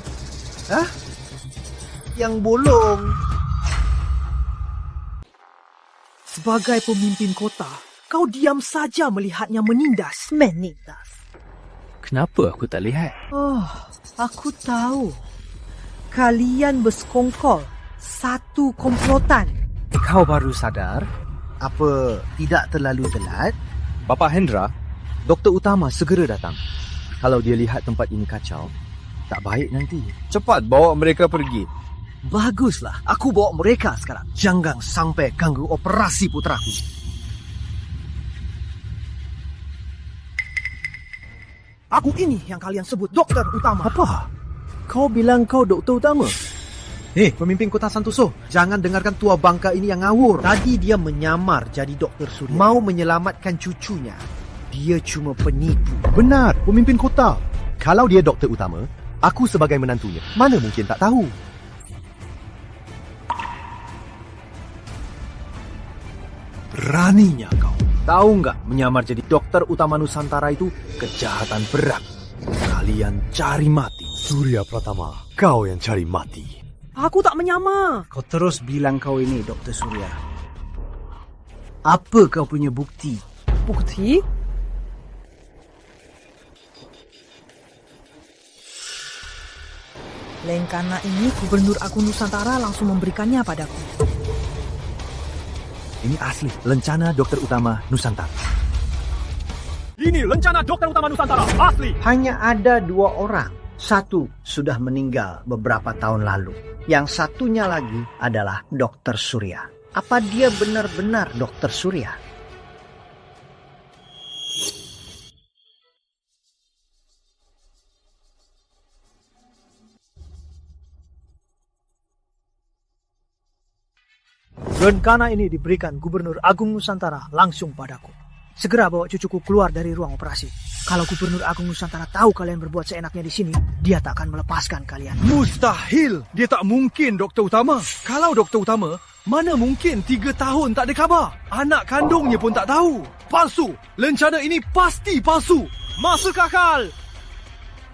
Hah? Yang bolong. Sebagai pemimpin kota, kau diam saja melihatnya menindas. Menindas. Kenapa aku tak lihat? Oh, aku tahu. Kalian bersekongkol. Satu komplotan. Kau baru sadar? Apa tidak terlalu telat? Bapak Hendra, doktor utama segera datang. Kalau dia lihat tempat ini kacau, tak baik nanti. Cepat bawa mereka pergi. Baguslah, aku bawa mereka sekarang. Jangan sampai ganggu operasi putraku. Aku ini yang kalian sebut dokter utama. Apa? Kau bilang kau doktor utama? Pemimpin kota Santoso, jangan dengarkan tua bangka ini yang ngawur. Tadi dia menyamar jadi dokter Surya. Mau menyelamatkan cucunya. Dia cuma penipu. Benar, pemimpin kota. Kalau dia doktor utama, aku sebagai menantunya, mana mungkin tak tahu. Beraninya kau. Tahu nggak, menyamar jadi dokter utama Nusantara itu kejahatan berat. Kalian cari mati. Surya Pratama, kau yang cari mati. Aku tak menyamar. Kau terus bilang kau ini Dr. Surya. Apa kau punya bukti? Bukti? Lain karena ini Gubernur Agung Nusantara langsung memberikannya padaku. Ini asli, lencana dokter utama Nusantara. Ini lencana dokter utama Nusantara, asli. Hanya ada 2 orang. Satu sudah meninggal beberapa tahun lalu. Yang satunya lagi adalah Dr. Surya. Apa dia benar-benar Dr. Surya? Rencana ini diberikan Gubernur Agung Nusantara langsung padaku. Segera bawa cucuku keluar dari ruang operasi. Kalau Gubernur Agung Nusantara tahu kalian berbuat seenaknya di sini, dia tak akan melepaskan kalian. Mustahil. Dia tak mungkin, Dokter Utama. Kalau Dokter Utama, mana mungkin 3 tahun tak ada khabar. Anak kandungnya pun tak tahu. Palsu. Lencana ini pasti palsu. Masuk akal.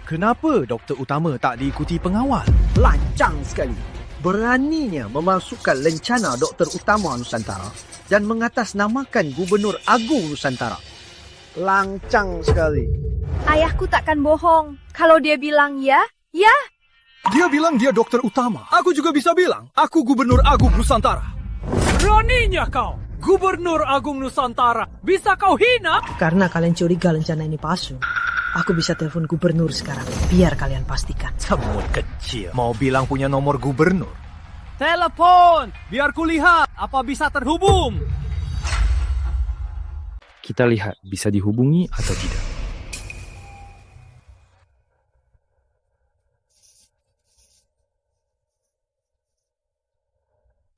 Kenapa Dokter Utama tak diikuti pengawal? Lancang sekali. Beraninya memasukkan lencana Dokter Utama Nusantara dan mengatasnamakan Gubernur Agung Nusantara. Lancang sekali. Ayahku takkan bohong. Kalau dia bilang ya, ya. Dia bilang dia Dokter Utama. Aku juga bisa bilang, aku Gubernur Agung Nusantara. Beraninya kau, Gubernur Agung Nusantara. Bisa kau hina? Karena kalian curiga lencana ini palsu, aku bisa telepon gubernur sekarang, biar kalian pastikan. Semut kecil. Mau bilang punya nomor gubernur? Telepon, biar kulihat apa bisa terhubung. Kita lihat bisa dihubungi atau tidak.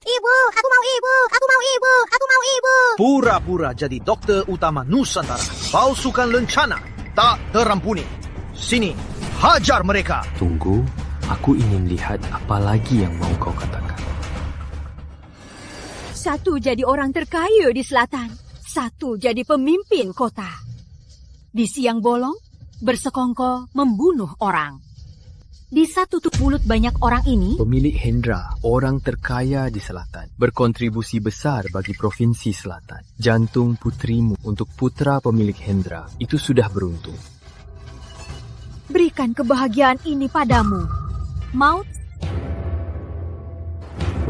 Ibu, aku mau ibu, aku mau ibu, aku mau ibu. Pura-pura jadi Dokter Utama Nusantara. Palsukan lencana. Tak terampuni. Sini, hajar mereka. Tunggu, aku ingin lihat apa lagi yang mau kau katakan. Satu jadi orang terkaya di selatan, satu jadi pemimpin kota. Di siang bolong, bersekongkol membunuh orang. Di satu tutup mulut banyak orang ini, Pemilik Hendra, orang terkaya di selatan, berkontribusi besar bagi Provinsi Selatan. Jantung putrimu untuk putra pemilik Hendra itu sudah beruntung. berikan kebahagiaan ini padamu. Maut.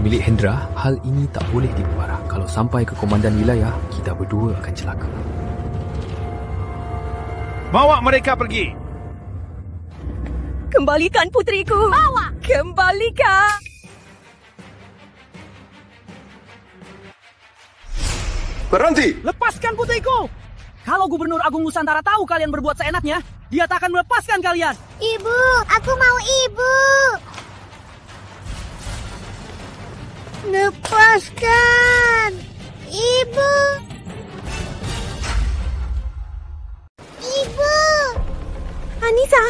Pemilik Hendra, hal ini tak boleh dibuat. Kalau sampai ke komandan wilayah, kita berdua akan celaka. Bawa mereka pergi. Kembalikan putriku. Bawa. Kembalikan. Berhenti. Lepaskan putriku. Kalau Gubernur Agung Nusantara tahu kalian berbuat seenaknya, dia tak akan melepaskan kalian. Ibu, aku mau ibu. Lepaskan. Ibu. Ibu. Anissa.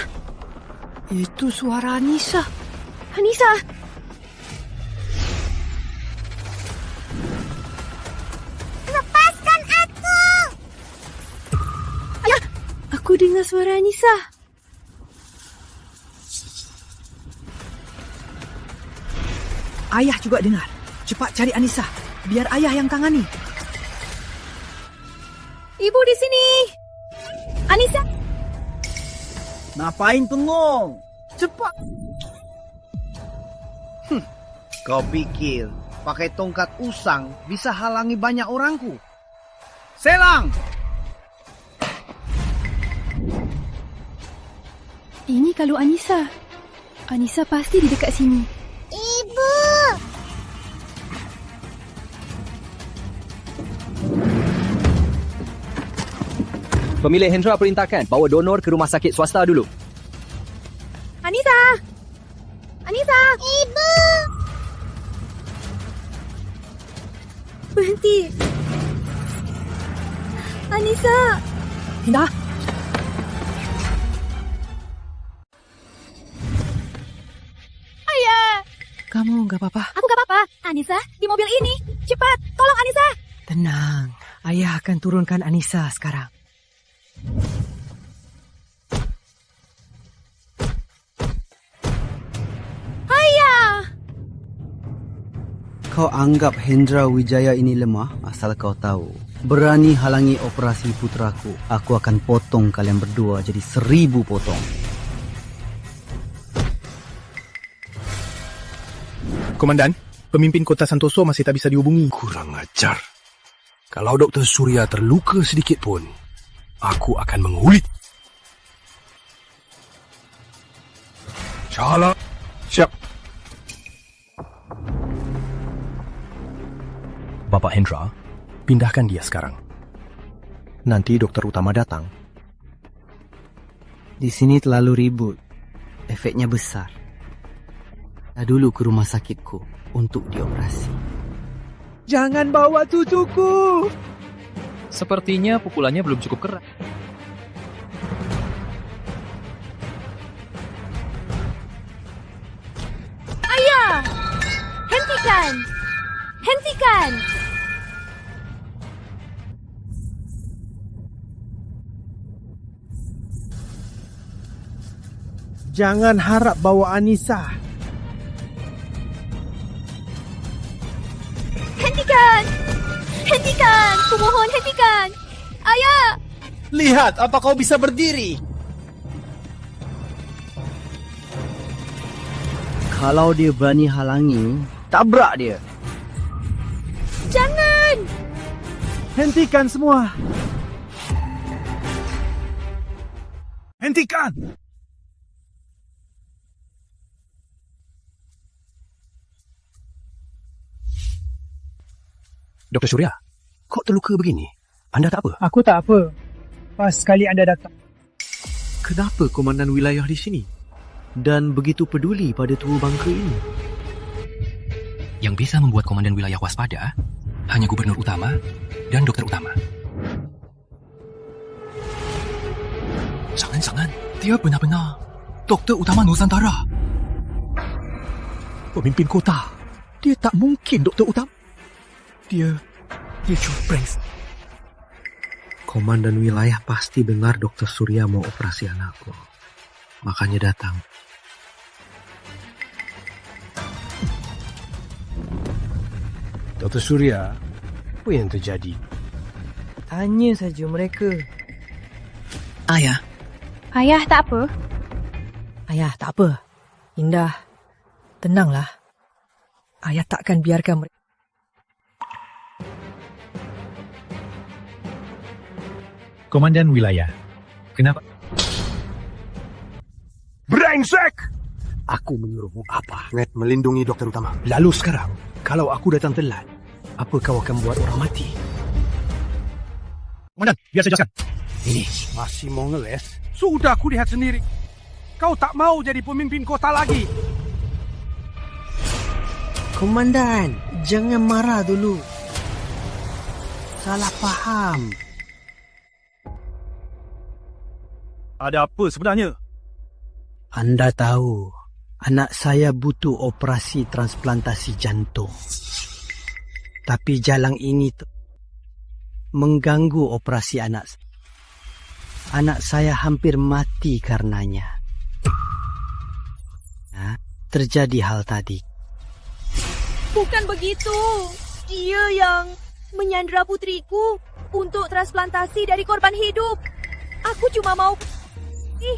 Itu suara Anissa. Anissa. Lepaskan aku. Ayah, aku dengar suara Anissa. Ayah juga dengar. Cepat cari Anissa, biar ayah yang tangani. Ibu di sini. Anissa. Ngapain bengong? Cepat. Kau pikir pakai tongkat usang bisa halangi banyak orangku? Selang! Ini kalau Anissa. Anissa pasti di dekat sini. Ibu. Pemilik Hendra perintahkan bawa donor ke rumah sakit swasta dulu. Anissa. Anissa. Ibu. Berhenti. Anissa. Hinda. Ayah. Kamu gak apa-apa? Aku gak apa-apa. Anissa, di mobil ini. Cepat, tolong Anissa. Tenang, ayah akan turunkan Anissa sekarang. Ayah. Kau anggap Hendra Wijaya ini lemah asal kau tahu. Berani halangi operasi putraku, aku akan potong kalian berdua jadi 1000 potong. Komandan, pemimpin kota Santoso masih tak bisa dihubungi. Kurang ajar. Kalau Dr. Surya terluka sedikit pun, aku akan mengulit. Chala. Siap. Bapak Hendra, pindahkan dia sekarang. Nanti dokter utama datang. Di sini terlalu ribut. Efeknya besar. Dulu ke rumah sakitku untuk dioperasi. Jangan bawa cucuku. Sepertinya pukulannya belum cukup keras. Ayah! Hentikan! Hentikan! Jangan harap bawa Anissa. Hentikan! Hentikan! Kumohon hentikan! Ayah! Lihat, apa kau bisa berdiri? Kalau dia berani halangi, tabrak dia. Jangan! Hentikan semua. Hentikan! Dr. Surya, kok terluka begini? Anda tak apa? Aku tak apa. Pas sekali anda datang. Kenapa komandan wilayah di sini? Dan begitu peduli pada tubuh bangka ini? Yang bisa membuat komandan wilayah waspada hanya gubernur utama dan dokter utama. Jangan-jangan dia benar-benar dokter utama Nusantara. Pemimpin kota. Dia tak mungkin dokter utama. Dia cuma brengsek. Komandan wilayah pasti dengar Dr. Surya mau operasi anakku. Makanya datang. Dr. Surya, apa yang terjadi? Tanya saja mereka. Ayah. Ayah tak apa. Ayah tak apa. Indah, tenanglah. Ayah takkan biarkan mereka. Komandan wilayah, kenapa? Brengsek! Aku menyuruhmu apa? Melindungi dokter utama. Lalu sekarang, kalau aku datang telat, apa kau akan buat orang mati? Komandan, biar saya jelaskan. Ini masih mau ngeles? Sudah aku lihat sendiri. Kau tak mau jadi pemimpin kota lagi. Komandan, jangan marah dulu. Salah faham. Ada apa sebenarnya? Anda tahu, anak saya butuh operasi transplantasi jantung. Tapi jalan ini mengganggu operasi anak. Anak saya hampir mati karenanya. Terjadi hal tadi. Bukan begitu. Dia yang menyandera putriku untuk transplantasi dari korban hidup. Aku cuma mau...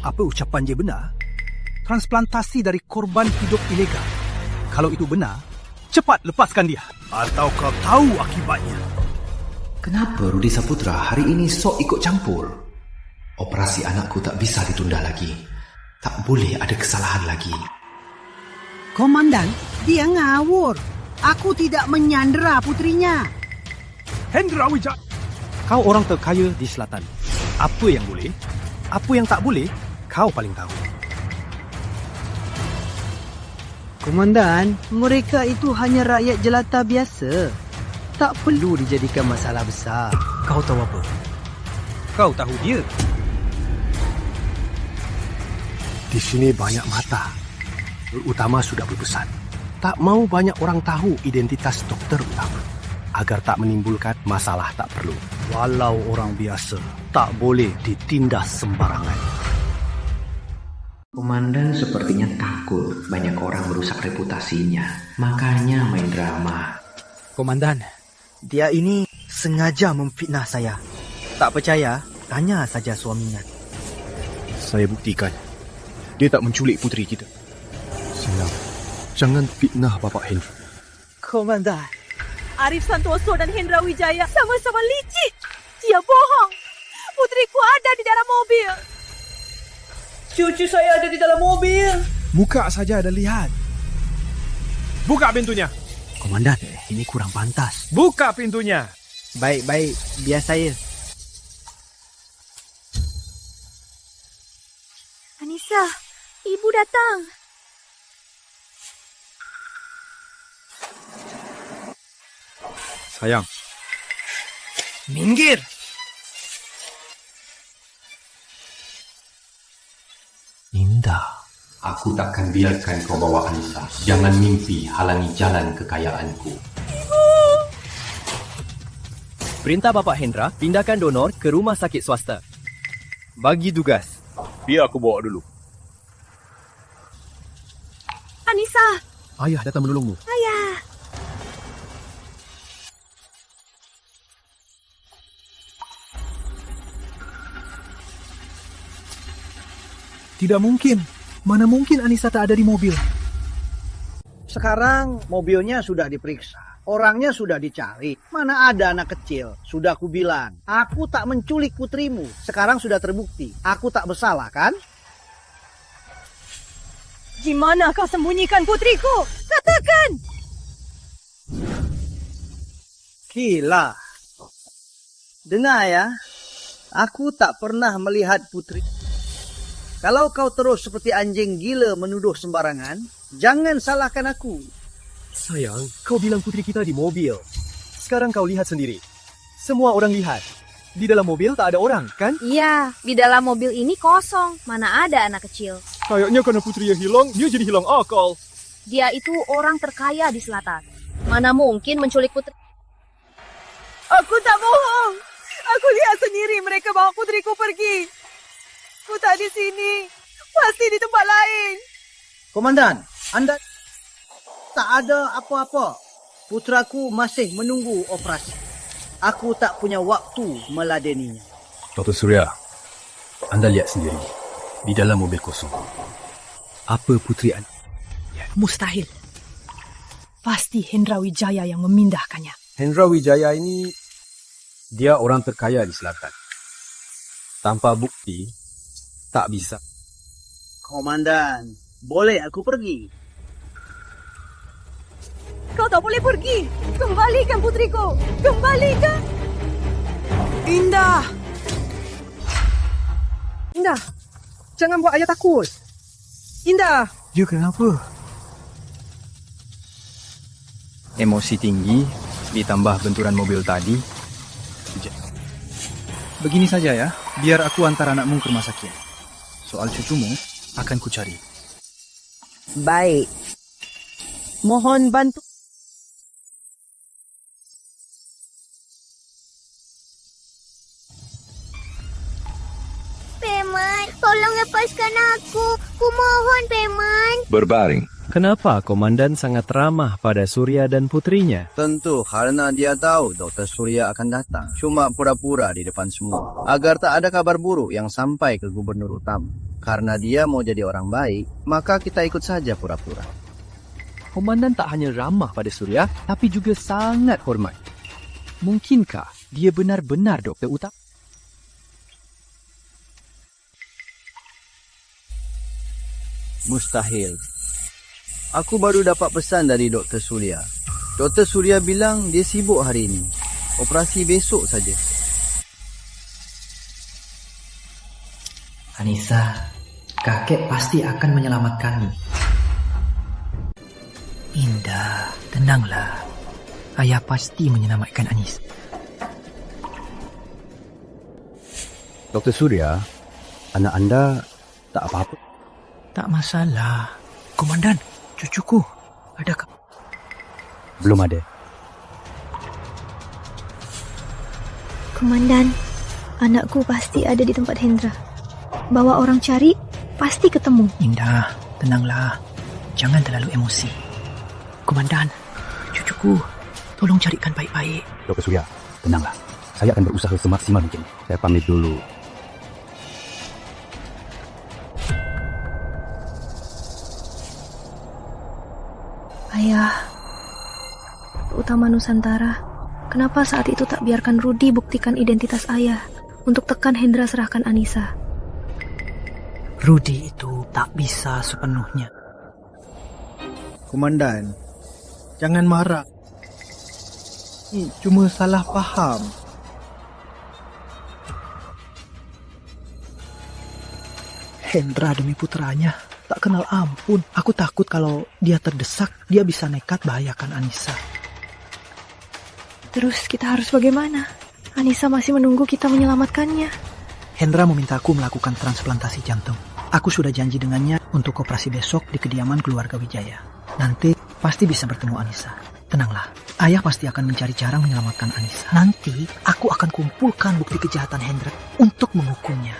Apa ucapan dia benar? Transplantasi dari korban hidup ilegal. Kalau itu benar, cepat lepaskan dia. Atau kau tahu akibatnya. Kenapa Rudi Saputra hari ini sok ikut campur? Operasi anakku tak bisa ditunda lagi. Tak boleh ada kesalahan lagi. Komandan, dia ngawur. Aku tidak menyandera putrinya. Hendra Wijaya, kau orang terkaya di selatan. Apa yang boleh, apa yang tak boleh, kau paling tahu. Komandan, mereka itu hanya rakyat jelata biasa. Tak perlu dijadikan masalah besar. Kau tahu apa? Kau tahu dia. Di sini banyak mata. Utama sudah berpesan. Tak mau banyak orang tahu identitas dokter utama. Agar tak menimbulkan masalah tak perlu. Walau orang biasa, tak boleh ditindas sembarangan. Komandan sepertinya takut banyak orang merusak reputasinya. Makanya main drama. Komandan, dia ini sengaja memfitnah saya. Tak percaya, tanya saja suaminya. Saya buktikan. Dia tak menculik puteri kita. Sayang, jangan fitnah Bapak Hendra. Komandan, Arif Santoso dan Hendra Wijaya sama-sama licik. Dia bohong. Putriku ada di dalam mobil. Cucu saya ada di dalam mobil. Buka saja dan lihat. Buka pintunya. Komandan, ini kurang pantas. Buka pintunya. Baik, biar saya. Anissa, ibu datang. Sayang. Minggir. Indah, aku takkan biarkan kau bawa Anissa. Jangan mimpi halangi jalan kekayaanku. Perintah Bapak Hendra, pindahkan donor ke rumah sakit swasta. Bagi tugas. Biar aku bawa dulu. Anissa. Ayah datang menolongmu. Ayah. Tidak mungkin. Mana mungkin Anissa tak ada di mobil? Sekarang mobilnya sudah diperiksa. Orangnya sudah dicari. Mana ada anak kecil? Sudah aku bilang, aku tak menculik putrimu. Sekarang sudah terbukti. Aku tak bersalah, kan? Di mana kau sembunyikan putriku? Katakan! Gila. Dengar ya, aku tak pernah melihat putri. Kalau kau terus seperti anjing gila menuduh sembarangan, jangan salahkan aku. Sayang, kau bilang putri kita di mobil. Sekarang kau lihat sendiri. Semua orang lihat. Di dalam mobil tak ada orang, kan? Iya, di dalam mobil ini kosong. Mana ada anak kecil. Kayaknya karena putrinya hilang, dia jadi hilang akal. Dia itu orang terkaya di selatan. Mana mungkin menculik putri. Aku tak bohong. Aku lihat sendiri mereka bawa putriku pergi. Aku tak di sini. Pasti di tempat lain. Komandan, Anda tak ada apa-apa. Putraku masih menunggu operasi. Aku tak punya waktu meladeninya. Dr. Surya, Anda lihat sendiri. Di dalam mobil kosong. Apa putri Anda? Mustahil. Pasti Hendra Wijaya yang memindahkannya. Hendra Wijaya ini, dia orang terkaya di selatan. Tanpa bukti, tak bisa. Komandan, boleh aku pergi? Kau tak boleh pergi. Kembalikan putriku. Kembalikan. Indah. Indah. Jangan buat ayah takut. Indah. Dia kenapa? Emosi tinggi, ditambah benturan mobil tadi. Begini saja ya, biar aku antar anakmu ke rumah sakit. Soal cucumu akan kucari. Baik. Mohon bantu. Peman, tolong lepaskan aku. Kumohon, Peman. Berbaring. Kenapa Komandan sangat ramah pada Surya dan putrinya? Tentu karena dia tahu Dr. Surya akan datang. Cuma pura-pura di depan semua. Agar tak ada kabar buruk yang sampai ke Gubernur Utama. Karena dia mau jadi orang baik, maka kita ikut saja pura-pura. Komandan tak hanya ramah pada Surya, tapi juga sangat hormat. Mungkinkah dia benar-benar Dr. Utama? Mustahil. Aku baru dapat pesan dari Dr. Surya. Dr. Surya bilang dia sibuk hari ini. Operasi besok saja. Anissa, kakek pasti akan menyelamatkanmu. Indah, tenanglah. Ayah pasti menyelamatkan Anissa. Dr. Surya, anak anda tak apa-apa? Tak masalah. Komandan, cucuku, adakah? Belum ada. Komandan, anakku pasti ada di tempat Hendra. Bawa orang cari, pasti ketemu. Indah, tenanglah. Jangan terlalu emosi. Komandan, cucuku, tolong carikan baik-baik. Dr. Surya, tenanglah. Saya akan berusaha semaksimal mungkin. Saya pamit dulu. Ayah, Utama Nusantara, kenapa saat itu tak biarkan Rudi buktikan identitas ayah untuk tekan Hendra serahkan Anissa? Rudi itu tak bisa sepenuhnya. Komandan, jangan marah. Ini cuma salah faham. Hendra demi putranya tak kenal ampun. Aku takut kalau dia terdesak, dia bisa nekat bahayakan Anissa. Terus kita harus bagaimana? Anissa masih menunggu kita menyelamatkannya. Hendra meminta aku melakukan transplantasi jantung. Aku sudah janji dengannya untuk operasi besok di kediaman keluarga Wijaya. Nanti pasti bisa bertemu Anissa. Tenanglah, ayah pasti akan mencari cara menyelamatkan Anissa. Nanti aku akan kumpulkan bukti kejahatan Hendra untuk menghukumnya.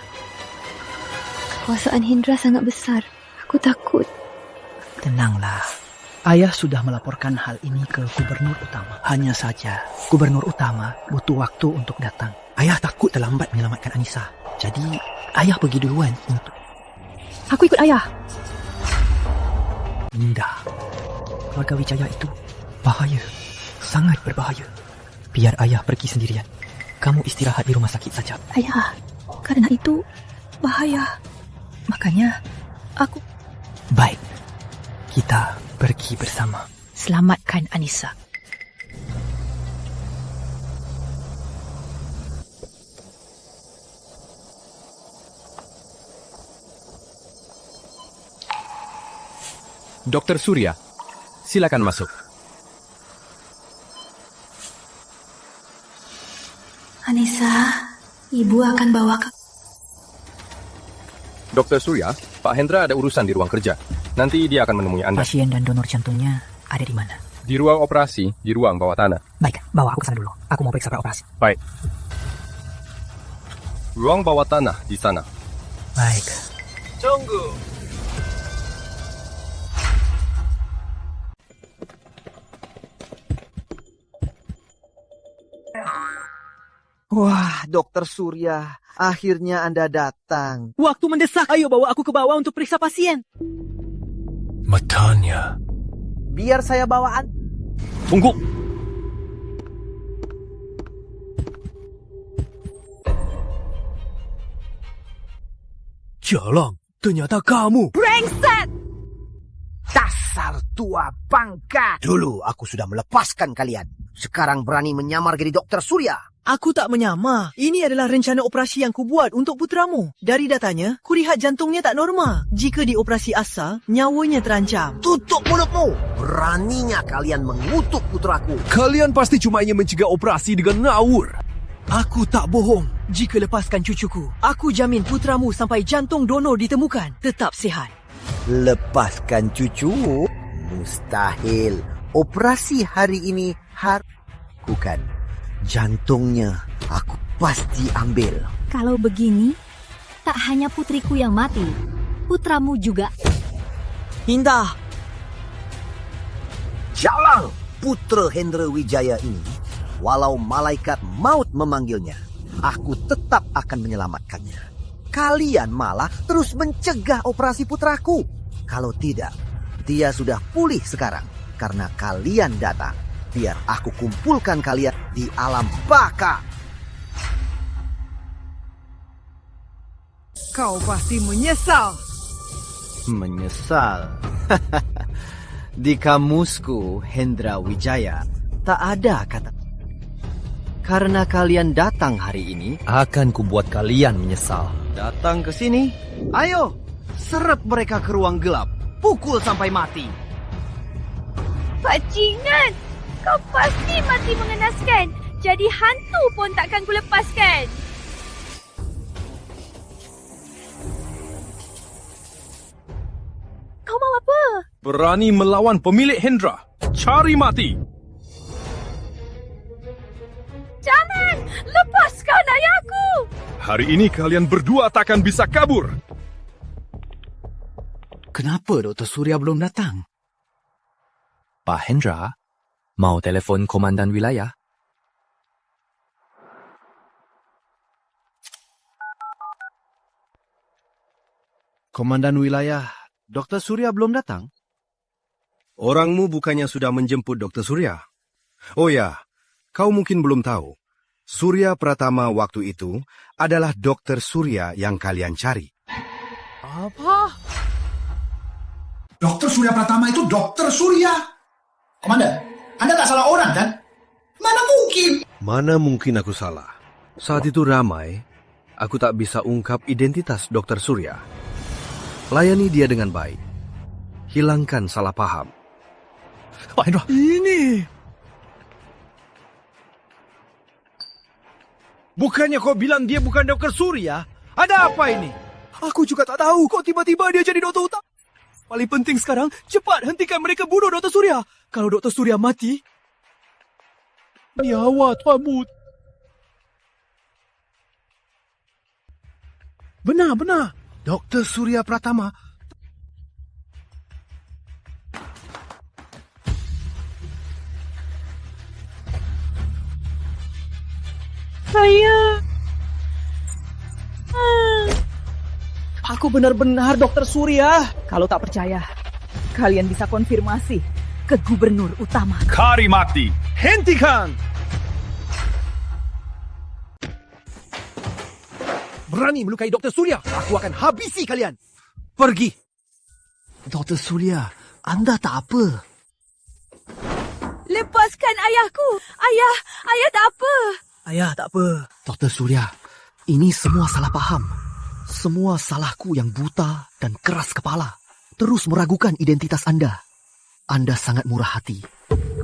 Kekuasaan Hendra sangat besar. Aku takut. Tenanglah. Ayah sudah melaporkan hal ini ke Gubernur Utama. Hanya saja, Gubernur Utama butuh waktu untuk datang. Ayah takut terlambat menyelamatkan Anissa. Jadi, ayah pergi duluan untuk... Aku ikut ayah. Indah. Keluarga Wijaya itu bahaya. Sangat berbahaya. Biar ayah pergi sendirian. Kamu istirahat di rumah sakit saja. Ayah, karena itu bahaya. Makanya, aku... Baik. Kita pergi bersama. Selamatkan Anissa. Dr. Surya, silakan masuk. Anissa, ibu akan bawa ke... Dr. Surya, Pak Hendra ada urusan di ruang kerja. Nanti dia akan menemui Anda. Pasien dan donor jantungnya ada di mana? Di ruang operasi, di ruang bawah tanah. Baik, bawa aku ke sana dulu. Aku mau periksa operasi. Baik. Ruang bawah tanah di sana. Baik. Tunggu. Wah, Dokter Surya, akhirnya Anda datang. Waktu mendesak, ayo bawa aku ke bawah untuk periksa pasien. Matanya. Biar saya bawa Tunggu. Jalang, ternyata kamu. Brengsek! Dasar tua bangka. Dulu aku sudah melepaskan kalian. Sekarang berani menyamar jadi Dokter Surya. Aku tak menyamar. Ini adalah rencana operasi yang kubuat untuk putramu. Dari datanya, kulihat jantungnya tak normal. Jika dioperasi asal, nyawanya terancam. Tutup mulutmu! Beraninya kalian mengutuk putraku. Kalian pasti cuma ingin mencegah operasi dengan ngawur. Aku tak bohong. Jika lepaskan cucuku, aku jamin putramu sampai jantung donor ditemukan tetap sihat. Lepaskan cucumu? Mustahil. Operasi hari ini bukan. Jantungnya aku pasti ambil. Kalau begini, tak hanya putriku yang mati, putramu juga. Indah. Jalang, putra Hendra Wijaya ini, walau malaikat maut memanggilnya, aku tetap akan menyelamatkannya. Kalian malah terus mencegah operasi putraku. Kalau tidak, dia sudah pulih sekarang karena kalian datang. Biar aku kumpulkan kalian di alam baka. Kau pasti menyesal. Menyesal? Di kamusku, Hendra Wijaya, tak ada kata. Karena kalian datang hari ini, akan kubuat kalian menyesal. Datang ke sini, ayo, seret mereka ke ruang gelap. Pukul sampai mati. Bajingan! Kau pasti mati mengenaskan. Jadi hantu pun takkan kulepaskan. Kau mau apa? Berani melawan pemilik Hendra. Cari mati. Jangan! Lepaskan ayahku! Hari ini kalian berdua takkan bisa kabur. Kenapa Dr. Surya belum datang? Pak Hendra, mau telepon komandan wilayah? Komandan wilayah, Dr. Surya belum datang? Orangmu bukannya sudah menjemput Dr. Surya? Oh ya, kau mungkin belum tahu. Surya Pratama waktu itu adalah Dokter Surya yang kalian cari. Apa? Dokter Surya Pratama itu Dokter Surya. Komandan, Anda tak salah orang kan? Mana mungkin? Mana mungkin aku salah? Saat itu ramai, aku tak bisa ungkap identitas Dokter Surya. Layani dia dengan baik. Hilangkan salah paham. Pak Hendra, ini. Bukannya kau bilang dia bukan Dokter Surya? Ada apa ini? Aku juga tak tahu kok tiba-tiba dia jadi dokter utama. Paling penting sekarang, cepat hentikan mereka bunuh Dokter Surya. Kalau Dokter Surya mati, nyawa kamu. Benar. Dokter Surya Pratama. Aku benar-benar Dokter Surya. Kalau tak percaya, kalian bisa konfirmasi ke Gubernur Utama. Kari mati, hentikan! Berani melukai Dokter Surya, aku akan habisi kalian. Pergi. Dokter Surya, Anda tak apa. Lepaskan ayahku. Ayah tak apa. Ayah tak apa. Dokter Surya, ini semua salah paham. Semua salahku yang buta dan keras kepala. Terus meragukan identitas Anda. Anda sangat murah hati.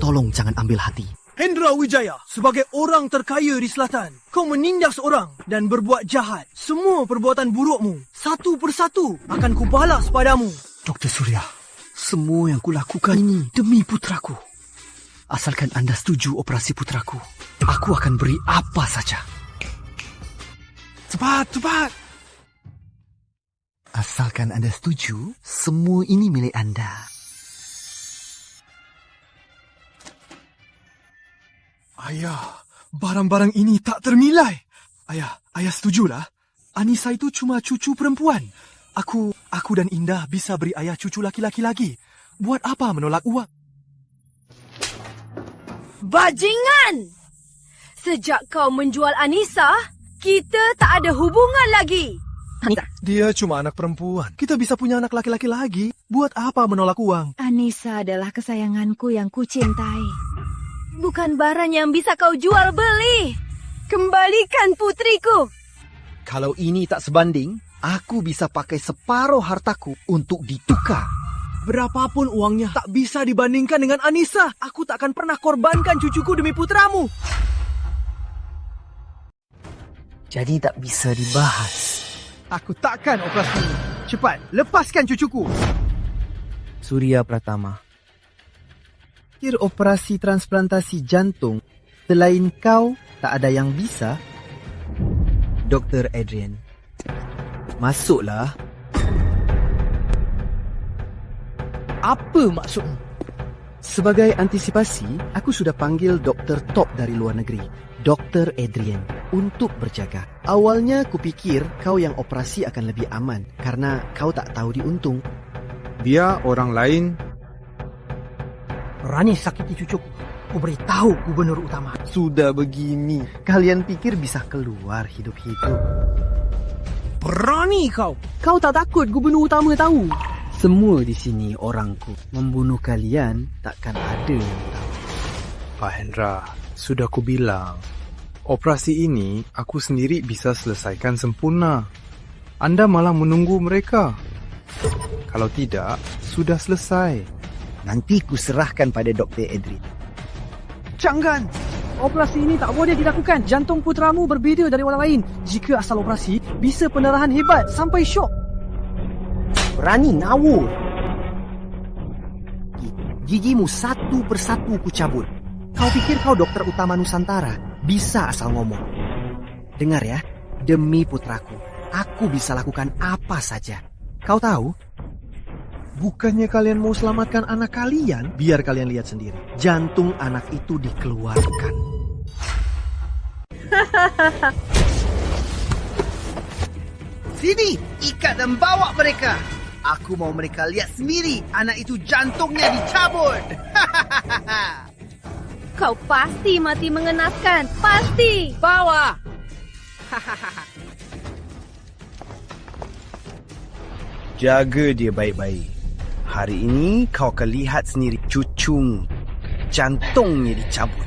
Tolong jangan ambil hati. Hendra Wijaya, sebagai orang terkaya di selatan, kau menindas orang dan berbuat jahat. Semua perbuatan burukmu, satu persatu, akan kubalas padamu. Dokter Surya, semua yang kulakukan ini demi putraku. Asalkan Anda setuju operasi putraku, aku akan beri apa saja. Cepat. Asalkan Anda setuju, semua ini milik Anda. Ayah, barang-barang ini tak ternilai. Ayah setujulah. Anissa itu cuma cucu perempuan. Aku dan Indah bisa beri ayah cucu laki-laki lagi. Buat apa menolak uang? Bajingan! Sejak kau menjual Anissa, kita tak ada hubungan lagi. Dia cuma anak perempuan. Kita bisa punya anak laki-laki lagi. Buat apa menolak uang? Anissa adalah kesayanganku yang kucintai. Bukan barang yang bisa kau jual beli. Kembalikan putriku. Kalau ini tak sebanding, aku bisa pakai separuh hartaku untuk ditukar. Berapapun uangnya tak bisa dibandingkan dengan Anissa. Aku tak akan pernah korbankan cucuku demi putramu. Jadi tak bisa dibahas. Aku takkan operasi ini. Cepat, lepaskan cucuku. Surya Pratama. Pikir operasi transplantasi jantung, selain kau, tak ada yang bisa? Dr. Adrian. Masuklah. Apa maksudmu? Sebagai antisipasi, aku sudah panggil doktor top dari luar negeri, Dr. Adrian, untuk berjaga. Awalnya kupikir kau yang operasi akan lebih aman karena kau tak tahu diuntung. Dia orang lain. Berani sakiti cucuku. Ku beritahu Gubernur Utama. Sudah begini, kalian pikir bisa keluar hidup-hidup? Berani kau. Kau tak takut Gubernur Utama tahu? Semua di sini orangku. Membunuh kalian takkan ada yang tahu. Pak Hendra, sudah ku bilang, operasi ini aku sendiri bisa selesaikan sempurna. Anda malah menunggu mereka. Kalau tidak, sudah selesai. Nanti ku serahkan pada Dr. Adrian. Jangan! Operasi ini tak boleh dilakukan. Jantung putramu berbeza dari orang lain. Jika asal operasi, bisa pendarahan hebat sampai syok. Berani ngawur. Gigimu satu persatu ku cabut. Kau pikir kau dokter utama Nusantara bisa asal ngomong? Dengar ya, demi putraku, aku bisa lakukan apa saja. Kau tahu? Bukannya kalian mau selamatkan anak kalian? Biar kalian lihat sendiri. Jantung anak itu dikeluarkan. Sini, ikat dan bawa mereka. Aku mau mereka lihat sendiri anak itu jantungnya dicabut. Kau pasti mati mengenaskan. Pasti. Bawa. Jaga dia baik-baik. Hari ini kau akan lihat sendiri cucung jantungnya dicabut.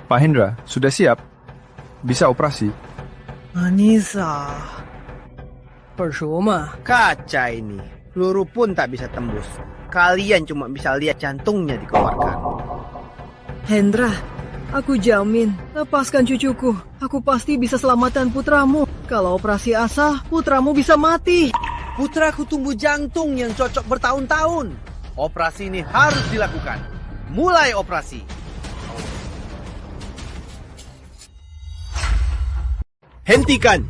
Pak Hendra, sudah siap? Bisa operasi? Anissa. Percuma. Kaca ini. Peluru pun tak bisa tembus. Kalian cuma bisa lihat jantungnya dikeluarkan. Hendra, aku jamin, lepaskan cucuku. Aku pasti bisa selamatkan putramu. Kalau operasi Asa, putramu bisa mati. Putraku tumbuh jantung yang cocok bertahun-tahun. Operasi ini harus dilakukan. Mulai operasi. Hentikan!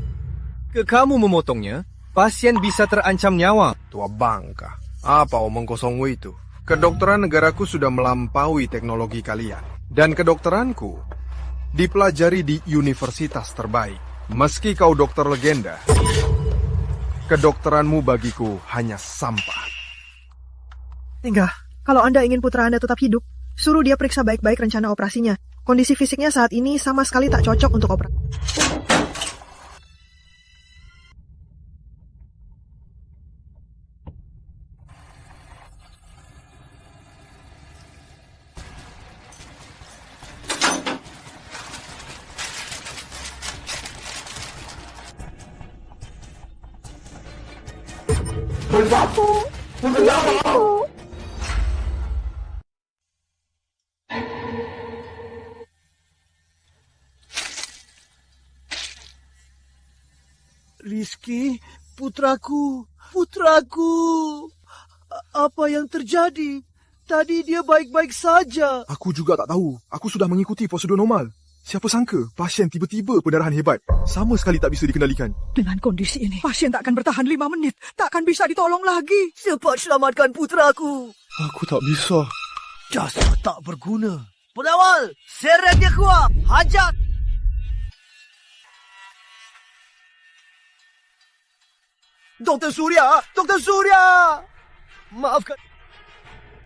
Ke kamu memotongnya, pasien bisa terancam nyawa. Tua bangka. Apa omong kosong itu? Kedokteran negaraku sudah melampaui teknologi kalian. Dan kedokteranku dipelajari di universitas terbaik. Meski kau dokter legenda, kedokteranmu bagiku hanya sampah. Enggak, kalau Anda ingin putra Anda tetap hidup, suruh dia periksa baik-baik rencana operasinya. Kondisi fisiknya saat ini sama sekali tak cocok untuk operasi. Rizky, putraku. Apa yang terjadi? Tadi dia baik-baik saja. Aku juga tak tahu. Aku sudah mengikuti prosedur normal. Siapa sangka pasien tiba-tiba pendarahan hebat. Sama sekali tak bisa dikendalikan. Dengan kondisi ini, pasien tak akan bertahan 5 menit. Tak akan bisa ditolong lagi. Cepat selamatkan putraku. Aku tak bisa. Dasar tak berguna. Pengawal, seret dia keluar. Hajar. Dr. Surya! Maafkan.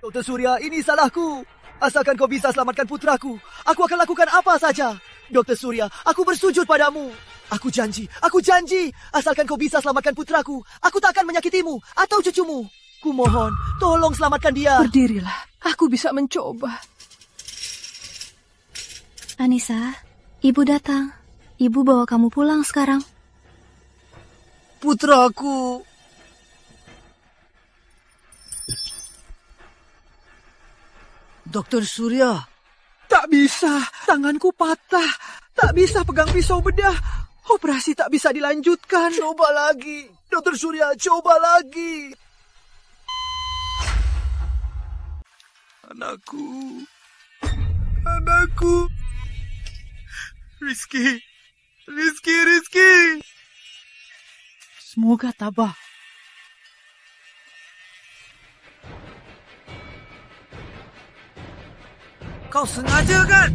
Dr. Surya, ini salahku. Asalkan kau bisa selamatkan putraku, aku akan lakukan apa saja. Dr. Surya, aku bersujud padamu. Aku janji. Asalkan kau bisa selamatkan putraku, aku tak akan menyakitimu atau cucumu. Kumohon, tolong selamatkan dia. Berdirilah, aku bisa mencoba. Anissa, ibu datang. Ibu bawa kamu pulang sekarang. Putraku. Dr. Surya. Tak bisa, tanganku patah. Tak bisa pegang pisau bedah. Operasi tak bisa dilanjutkan. Coba lagi. Dr. Surya, coba lagi. Anakku. Rizky. Semoga tabah. Kau sengaja kan?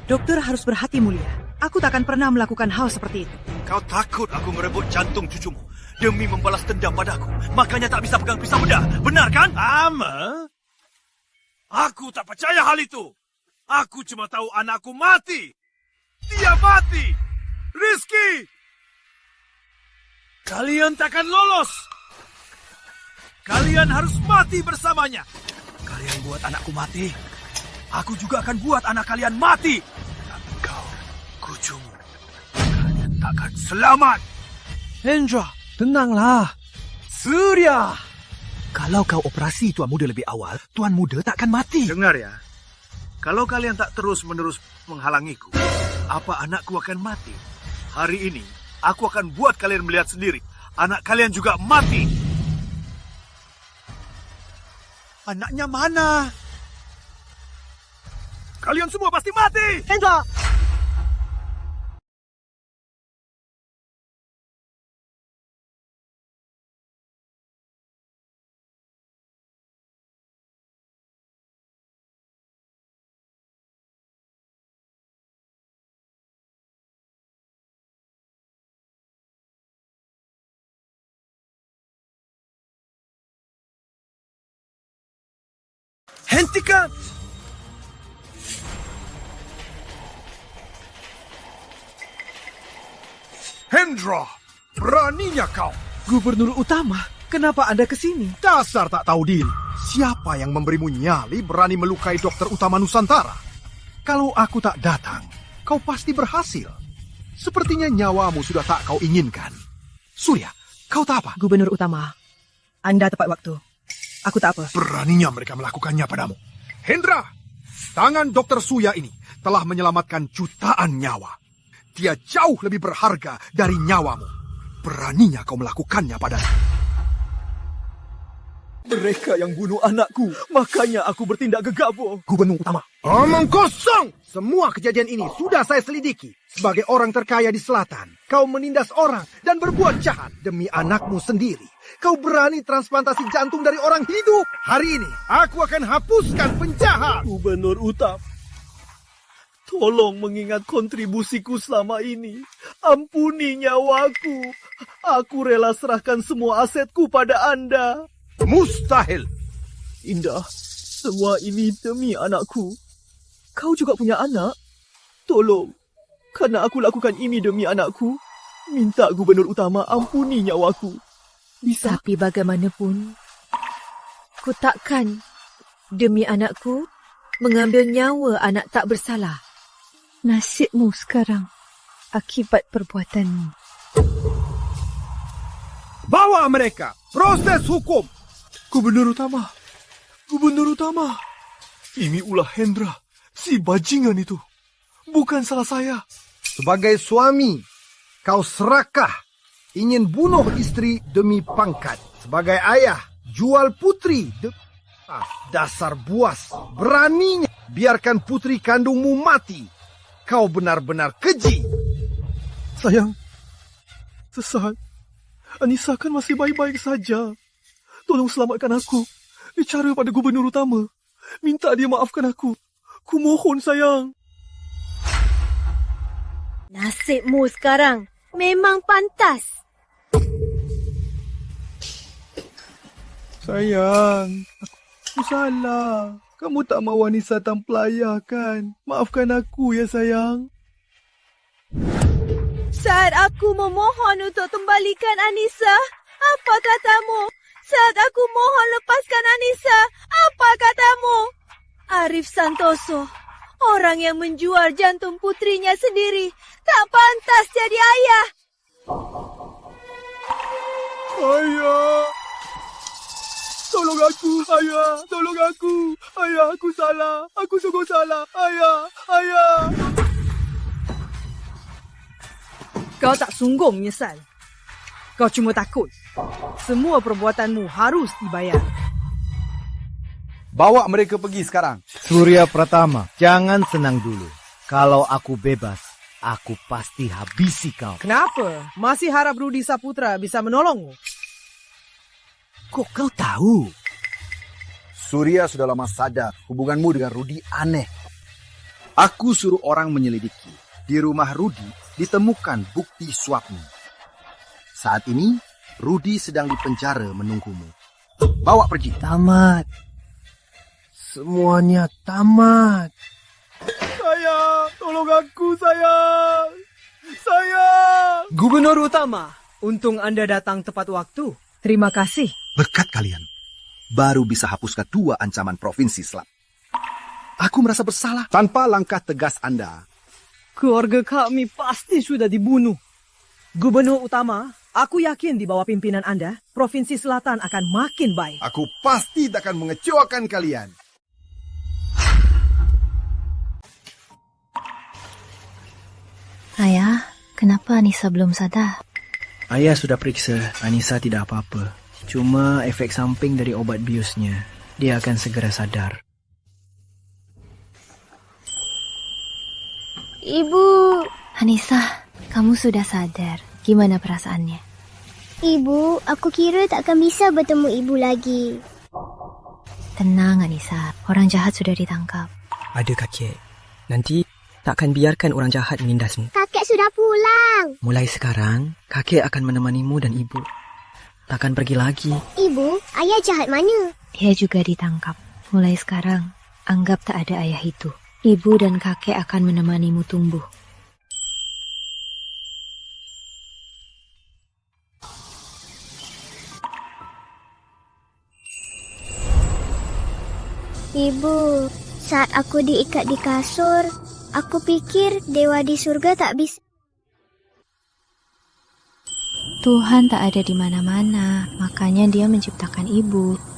Dokter harus berhati mulia. Aku tak akan pernah melakukan hal seperti itu. Kau takut aku merebut jantung cucumu demi membalas dendam padaku. Makanya tak bisa pegang pisau bedah. Benar kan? Ama? Aku tak percaya hal itu. Aku cuma tahu anakku mati. Dia mati. Rizky. Kalian takkan lolos. Kalian harus mati bersamanya. Kalian buat anakku mati. Aku juga akan buat anak kalian mati. Dan kau, kucumu. Kalian takkan selamat. Hendra, tenanglah. Surya. Kalau kau operasi Tuan Muda lebih awal, Tuan Muda tak akan mati. Dengar ya. Kalau kalian tak terus-menerus menghalangiku, apa anakku akan mati? Hari ini, aku akan buat kalian melihat sendiri. Anak kalian juga mati. Anaknya mana? Kalian semua pasti mati! Hendra! Hentikan! Hendra, beraninya kau. Gubernur Utama, kenapa Anda ke sini? Dasar tak tahu diri. Siapa yang memberimu nyali berani melukai Dokter Utama Nusantara? Kalau aku tak datang, kau pasti berhasil. Sepertinya nyawamu sudah tak kau inginkan. Surya, kau tak apa? Gubernur Utama, Anda tepat waktu. Aku tak apa. Beraninya mereka melakukannya padamu. Hendra, tangan Dokter Surya ini telah menyelamatkan jutaan nyawa. Dia jauh lebih berharga dari nyawamu. Beraninya kau melakukannya padanya. Mereka yang bunuh anakku, makanya aku bertindak gegabah. Gubernur Utama. Omong kosong! Semua kejadian ini sudah saya selidiki. Sebagai orang terkaya di selatan, kau menindas orang dan berbuat jahat demi anakmu sendiri. Kau berani transplantasi jantung dari orang hidup. Hari ini, aku akan hapuskan penjahat. Gubernur Utama, tolong mengingat kontribusiku selama ini. Ampuni nyawaku. Aku rela serahkan semua asetku pada Anda. Mustahil. Indah, semua ini demi anakku. Kau juga punya anak. Tolong, karena aku lakukan ini demi anakku, minta Gubernur Utama ampuni nyawaku. Bisa? Tapi bagaimanapun, ku takkan demi anakku mengambil nyawa anak tak bersalah. Nasibmu sekarang akibat perbuatanmu. Bawa mereka. Proses hukum. Gubernur Utama. Ini ulah Hendra, si bajingan itu. Bukan salah saya. Sebagai suami, kau serakah ingin bunuh istri demi pangkat. Sebagai ayah, jual putri dasar buas. Beraninya biarkan putri kandungmu mati. Kau benar-benar keji. Sayang, sesat. Anissa kan masih baik-baik saja. Tolong selamatkan aku. Bicara pada Gubernur Utama. Minta dia maafkan aku. Ku mohon, sayang. Nasibmu sekarang memang pantas. Sayang, aku salah. Kamu tak mahu Anissa tanpa ayah kan? Maafkan aku ya, sayang. Saat aku memohon untuk kembalikan Anissa, apa katamu? Saat aku mohon lepaskan Anissa, apa katamu? Arif Santoso, orang yang menjual jantung putrinya sendiri, tak pantas jadi ayah. Ayah! Tolong aku, ayah! Tolong aku! Ayah, aku salah! Aku sungguh salah! Ayah! Ayah! Kau tak sungguh menyesal. Kau cuma takut. Semua perbuatanmu harus dibayar. Bawa mereka pergi sekarang. Surya Pratama, jangan senang dulu. Kalau aku bebas, aku pasti habisi kau. Kenapa? Masih harap Rudi Saputra bisa menolongmu? Kok kau tahu? Surya sudah lama sadar hubunganmu dengan Rudi aneh. Aku suruh orang menyelidiki. Di rumah Rudi ditemukan bukti suapmu. Saat ini, Rudi sedang di penjara menunggumu. Bawa pergi. Tamat. Semuanya tamat. Sayang, tolong aku, sayang. Sayang. Gubernur Utama, untung Anda datang tepat waktu. Terima kasih. Berkat kalian, baru bisa hapuskan 2 ancaman provinsi Selatan. Aku merasa bersalah tanpa langkah tegas Anda. Keluarga kami pasti sudah dibunuh. Gubernur Utama, aku yakin di bawah pimpinan Anda, Provinsi Selatan akan makin baik. Aku pasti takkan mengecewakan kalian. Ayah, kenapa Anissa belum sadar? Ayah sudah periksa, Anissa tidak apa-apa. Cuma efek samping dari obat biusnya. Dia akan segera sadar. Ibu. Anissa, kamu sudah sadar. Gimana perasaannya? Ibu, aku kira takkan bisa bertemu ibu lagi. Tenang, Anissa. Orang jahat sudah ditangkap. Ada kakek. Nanti takkan biarkan orang jahat menindasmu. Kakek sudah pulang. Mulai sekarang, kakek akan menemanimu dan ibu. Takkan pergi lagi. Ibu, ayah jahat mana? Dia juga ditangkap. Mulai sekarang, anggap tak ada ayah itu. Ibu dan kakek akan menemanimu tumbuh. Ibu, saat aku diikat di kasur, aku pikir dewa di surga tak bisa. Tuhan tak ada di mana-mana, makanya Dia menciptakan ibu.